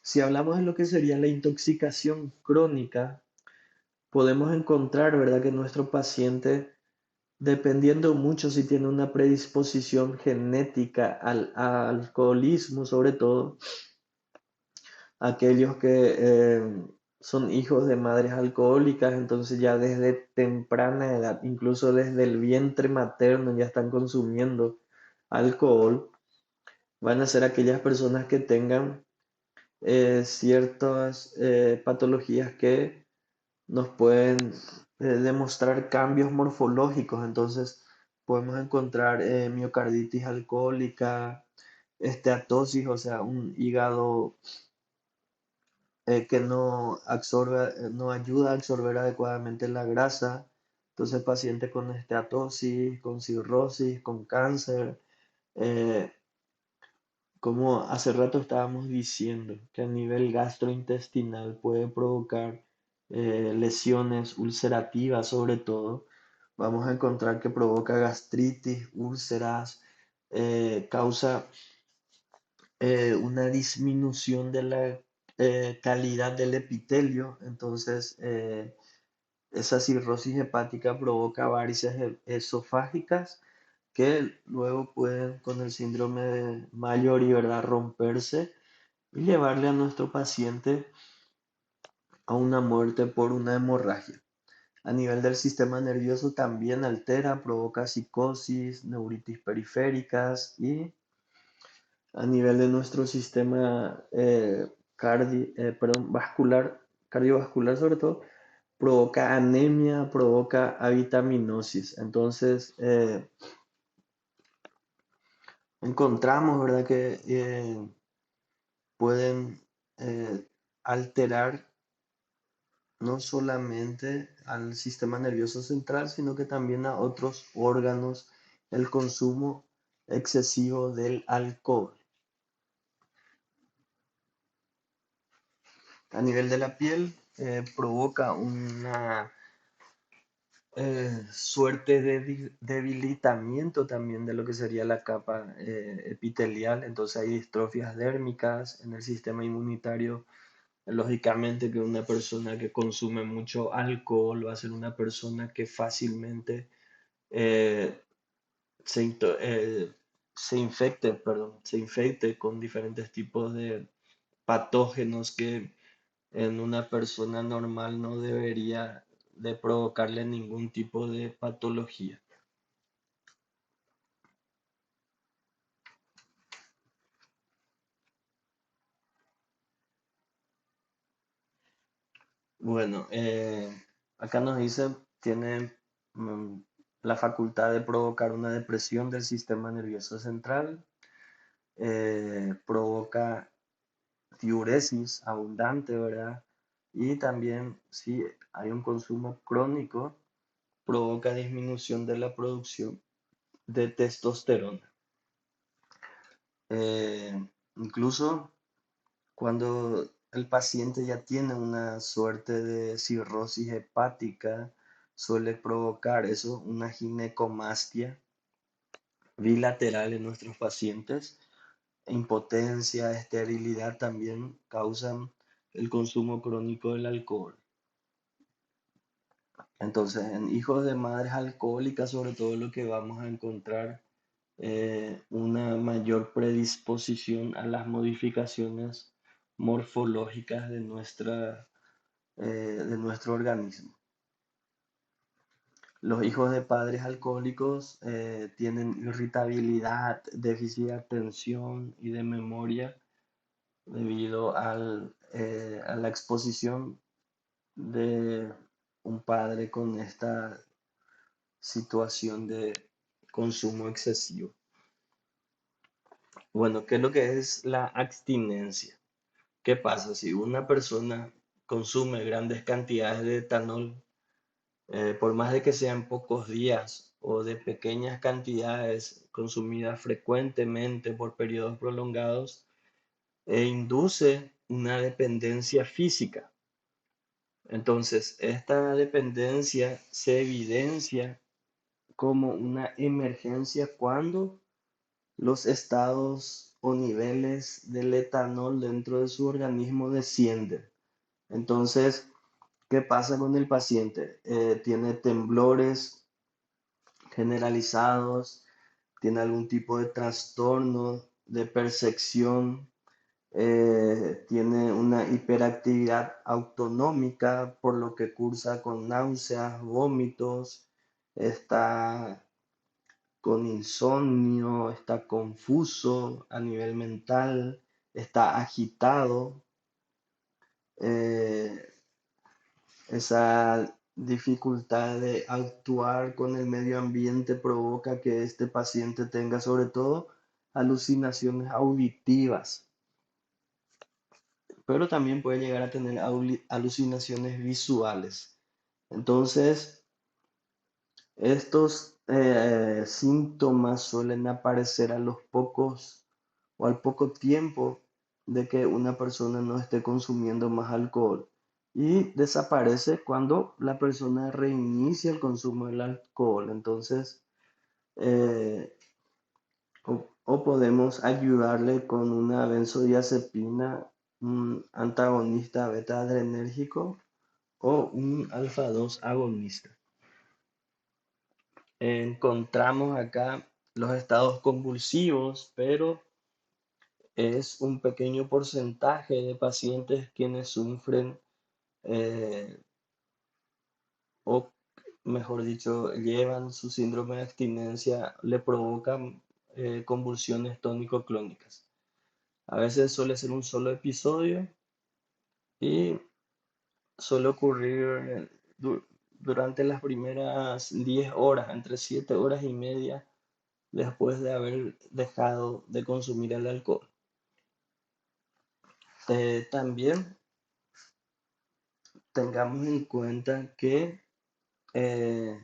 Si hablamos de lo que sería la intoxicación crónica, podemos encontrar, ¿verdad?, que nuestro paciente, dependiendo mucho si tiene una predisposición genética al alcoholismo, sobre todo aquellos que son hijos de madres alcohólicas, entonces ya desde temprana edad, incluso desde el vientre materno, ya están consumiendo alcohol, van a ser aquellas personas que tengan ciertas patologías que nos pueden demostrar cambios morfológicos. Entonces podemos encontrar miocarditis alcohólica, esteatosis, o sea, un hígado que no ayuda a absorber adecuadamente la grasa. Entonces pacientes con esteatosis, con cirrosis, con cáncer, eh, como hace rato estábamos diciendo, que a nivel gastrointestinal puede provocar lesiones ulcerativas sobre todo. Vamos a encontrar que provoca gastritis, úlceras, causa una disminución de la calidad del epitelio. Entonces, esa cirrosis hepática provoca varices esofágicas que luego pueden, con el síndrome de Mallory, ¿verdad?, romperse y llevarle a nuestro paciente a una muerte por una hemorragia. A nivel del sistema nervioso también altera, provoca psicosis, neuritis periféricas y a nivel de nuestro sistema vascular, cardiovascular sobre todo, provoca anemia, provoca avitaminosis. Entonces, encontramos, ¿verdad?, que pueden alterar no solamente al sistema nervioso central, sino que también a otros órganos el consumo excesivo del alcohol. A nivel de la piel, provoca una suerte de debilitamiento también de lo que sería la capa epitelial. Entonces hay distrofias dérmicas en el sistema inmunitario. Lógicamente que una persona que consume mucho alcohol va a ser una persona que fácilmente eh, se infecte con diferentes tipos de patógenos que en una persona normal no debería de provocarle ningún tipo de patología. Bueno, acá nos dice, tiene mm, la facultad de provocar una depresión del sistema nervioso central, provoca diuresis abundante, ¿verdad? Y también, si hay un consumo crónico, provoca disminución de la producción de testosterona. Incluso cuando el paciente ya tiene una suerte de cirrosis hepática, suele provocar eso, una ginecomastia bilateral en nuestros pacientes. Impotencia, esterilidad también causan el consumo crónico del alcohol. Entonces, en hijos de madres alcohólicas, sobre todo lo que vamos a encontrar una mayor predisposición a las modificaciones morfológicas de nuestro organismo. Los hijos de padres alcohólicos tienen irritabilidad, déficit de atención y de memoria debido a la exposición de un padre con esta situación de consumo excesivo. Bueno, ¿qué es lo que es la abstinencia? ¿Qué pasa si una persona consume grandes cantidades de etanol, por más de que sean pocos días o de pequeñas cantidades consumidas frecuentemente por periodos prolongados, e induce una dependencia física? Entonces, esta dependencia se evidencia como una emergencia cuando los estados o niveles del etanol dentro de su organismo descienden. Entonces, ¿qué pasa con el paciente? Tiene temblores generalizados, tiene algún tipo de trastorno de percepción, tiene una hiperactividad autonómica, por lo que cursa con náuseas, vómitos, está con insomnio, está confuso a nivel mental, está agitado. eh, Esa dificultad de actuar con el medio ambiente provoca que este paciente tenga sobre todo alucinaciones auditivas, pero también puede llegar a tener alucinaciones visuales. Entonces, estos síntomas suelen aparecer a los pocos o al poco tiempo de que una persona no esté consumiendo más alcohol y desaparece cuando la persona reinicia el consumo del alcohol. Entonces, eh, o podemos ayudarle con una benzodiazepina un antagonista beta adrenérgico o un alfa 2 agonista. Encontramos acá los estados convulsivos, pero es un pequeño porcentaje de pacientes quienes sufren eh, o, mejor dicho, llevan su síndrome de abstinencia, le provocan convulsiones tónico-clónicas. A veces suele ser un solo episodio y suele ocurrir durante las primeras 10 horas, entre 7 horas y media después de haber dejado de consumir el alcohol. También tengamos en cuenta que eh,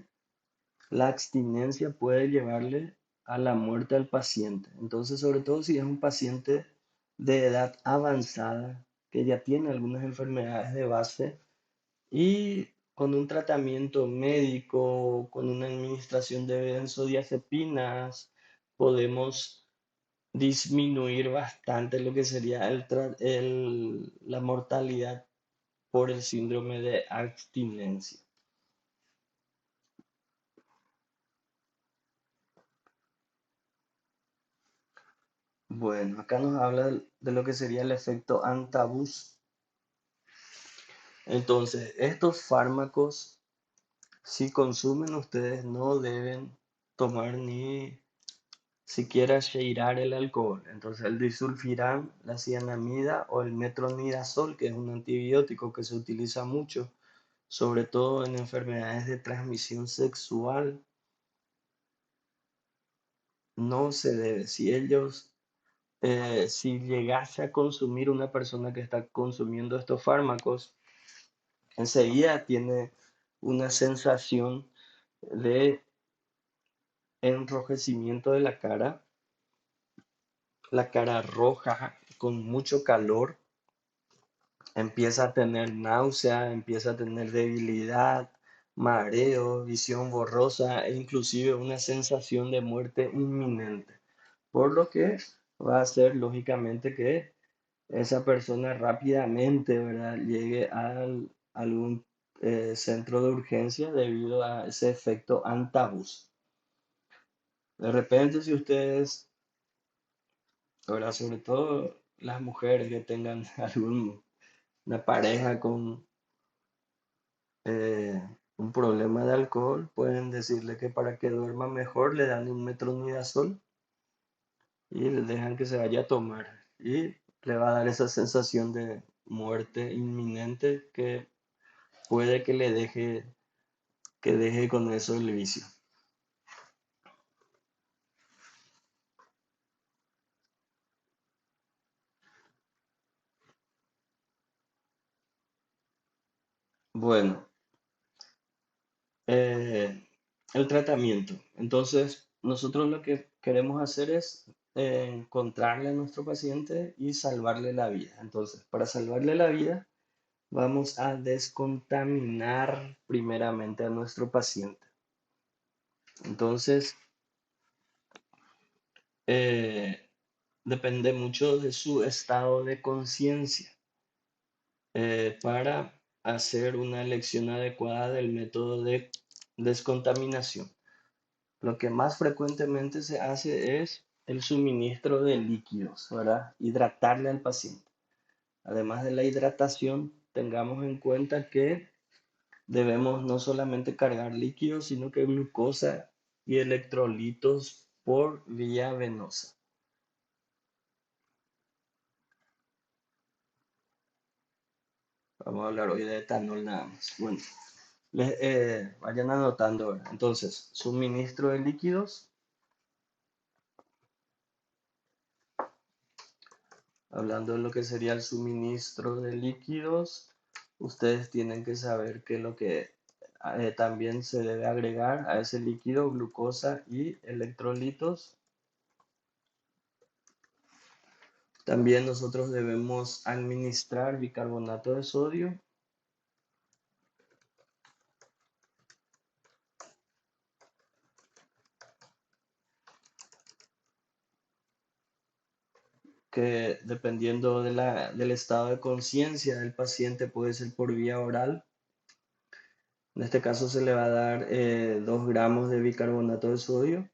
la abstinencia puede llevarle a la muerte al paciente. Entonces, sobre todo si es un paciente de edad avanzada, que ya tiene algunas enfermedades de base y con un tratamiento médico, con una administración de benzodiazepinas, podemos disminuir bastante lo que sería la mortalidad por el síndrome de abstinencia. Bueno, acá nos habla de lo que sería el efecto antabús. Entonces, estos fármacos, si consumen ustedes, no deben tomar ni siquiera sheirar el alcohol. Entonces, el disulfiram, la cianamida o el metronidazol, que es un antibiótico que se utiliza mucho, sobre todo en enfermedades de transmisión sexual, no se debe. Si llegase a consumir una persona que está consumiendo estos fármacos, enseguida tiene una sensación de enrojecimiento de la cara roja, con mucho calor, empieza a tener náusea, empieza a tener debilidad, mareo, visión borrosa e inclusive una sensación de muerte inminente. Por lo que va a hacer lógicamente que esa persona rápidamente, ¿verdad?, llegue a algún centro de urgencia debido a ese efecto antabús. De repente, si ustedes, ¿verdad?, sobre todo las mujeres que tengan una pareja con eh, un problema de alcohol, pueden decirle que para que duerma mejor le dan un metronidazol y le dejan que se vaya a tomar. Y le va a dar esa sensación de muerte inminente que puede que deje con eso el vicio. Bueno, eh, el tratamiento. Entonces, nosotros lo que queremos hacer es encontrarle a nuestro paciente y salvarle la vida. Entonces, para salvarle la vida, vamos a descontaminar primeramente a nuestro paciente. Entonces, eh, depende mucho de su estado de conciencia para hacer una elección adecuada del método de descontaminación. Lo que más frecuentemente se hace es el suministro de líquidos, ¿verdad? Hidratarle al paciente. Además de la hidratación, tengamos en cuenta que debemos no solamente cargar líquidos, sino que glucosa y electrolitos por vía venosa. Vamos a hablar hoy de etanol nada más. Bueno, vayan anotando ahora. Entonces, suministro de líquidos. Hablando de lo que sería el suministro de líquidos, ustedes tienen que saber que lo que también se debe agregar a ese líquido, glucosa y electrolitos. También nosotros debemos administrar bicarbonato de sodio, que dependiendo del estado de conciencia del paciente puede ser por vía oral. En este caso se le va a dar 2 gramos de bicarbonato de sodio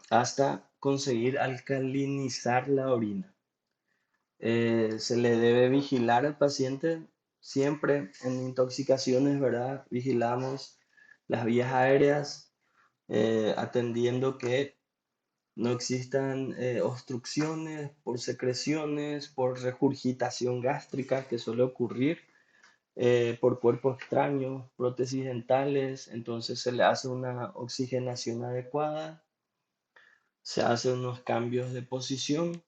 hasta conseguir alcalinizar la orina. Se le debe vigilar al paciente siempre en intoxicaciones, ¿verdad? Vigilamos las vías aéreas, atendiendo que no existan obstrucciones por secreciones, por regurgitación gástrica que suele ocurrir, por cuerpo extraño, prótesis dentales. Entonces se le hace una oxigenación adecuada, se hacen unos cambios de posición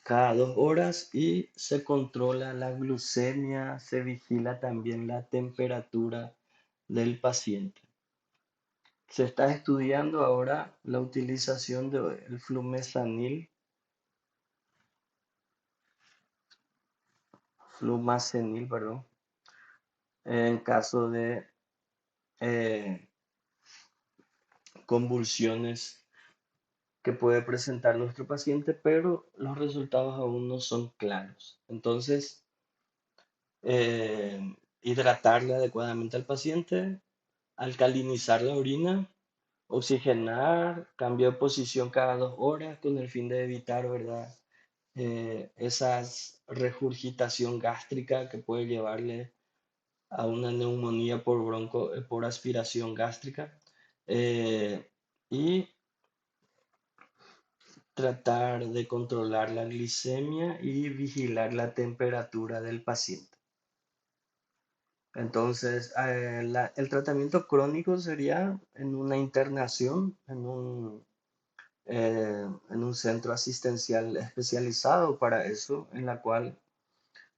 cada 2 horas y se controla la glucemia, se vigila también la temperatura del paciente. Se está estudiando ahora la utilización del flumacenil, perdón, en caso de eh, convulsiones que puede presentar nuestro paciente, pero los resultados aún no son claros. Entonces, hidratarle adecuadamente al paciente, alcalinizar la orina, oxigenar, cambio de posición cada 2 horas con el fin de evitar, ¿verdad? Esas regurgitación gástrica que puede llevarle a una neumonía por aspiración gástrica. Y tratar de controlar la glicemia y vigilar la temperatura del paciente. Entonces, el tratamiento crónico sería en una internación, en un centro asistencial especializado para eso, en la cual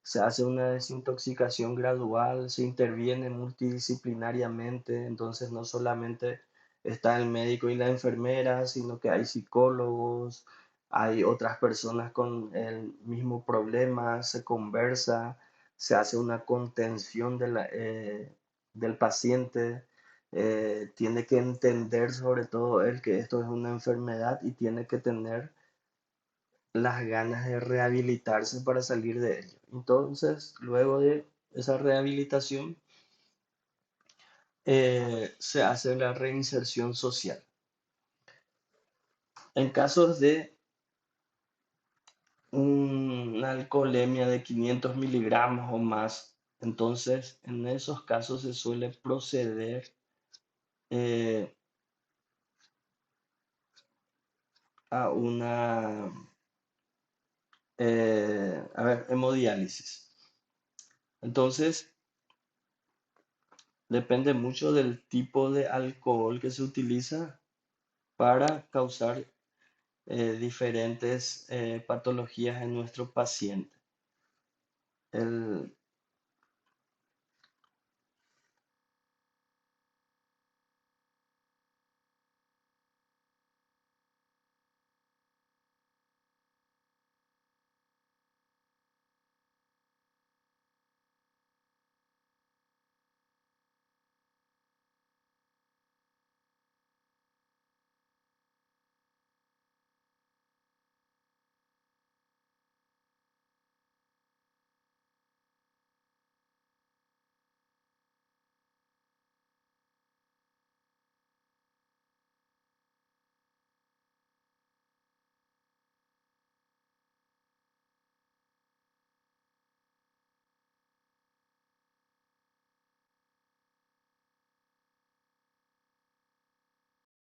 se hace una desintoxicación gradual, se interviene multidisciplinariamente, entonces no solamente está el médico y la enfermera, sino que hay psicólogos, hay otras personas con el mismo problema, se conversa, se hace una contención del paciente, tiene que entender sobre todo él que esto es una enfermedad y tiene que tener las ganas de rehabilitarse para salir de ello. Entonces, luego de esa rehabilitación, se hace la reinserción social. En casos de una alcoholemia de 500 miligramos o más, entonces en esos casos se suele proceder eh, a una hemodiálisis. Entonces, depende mucho del tipo de alcohol que se utiliza para causar diferentes patologías en nuestro paciente.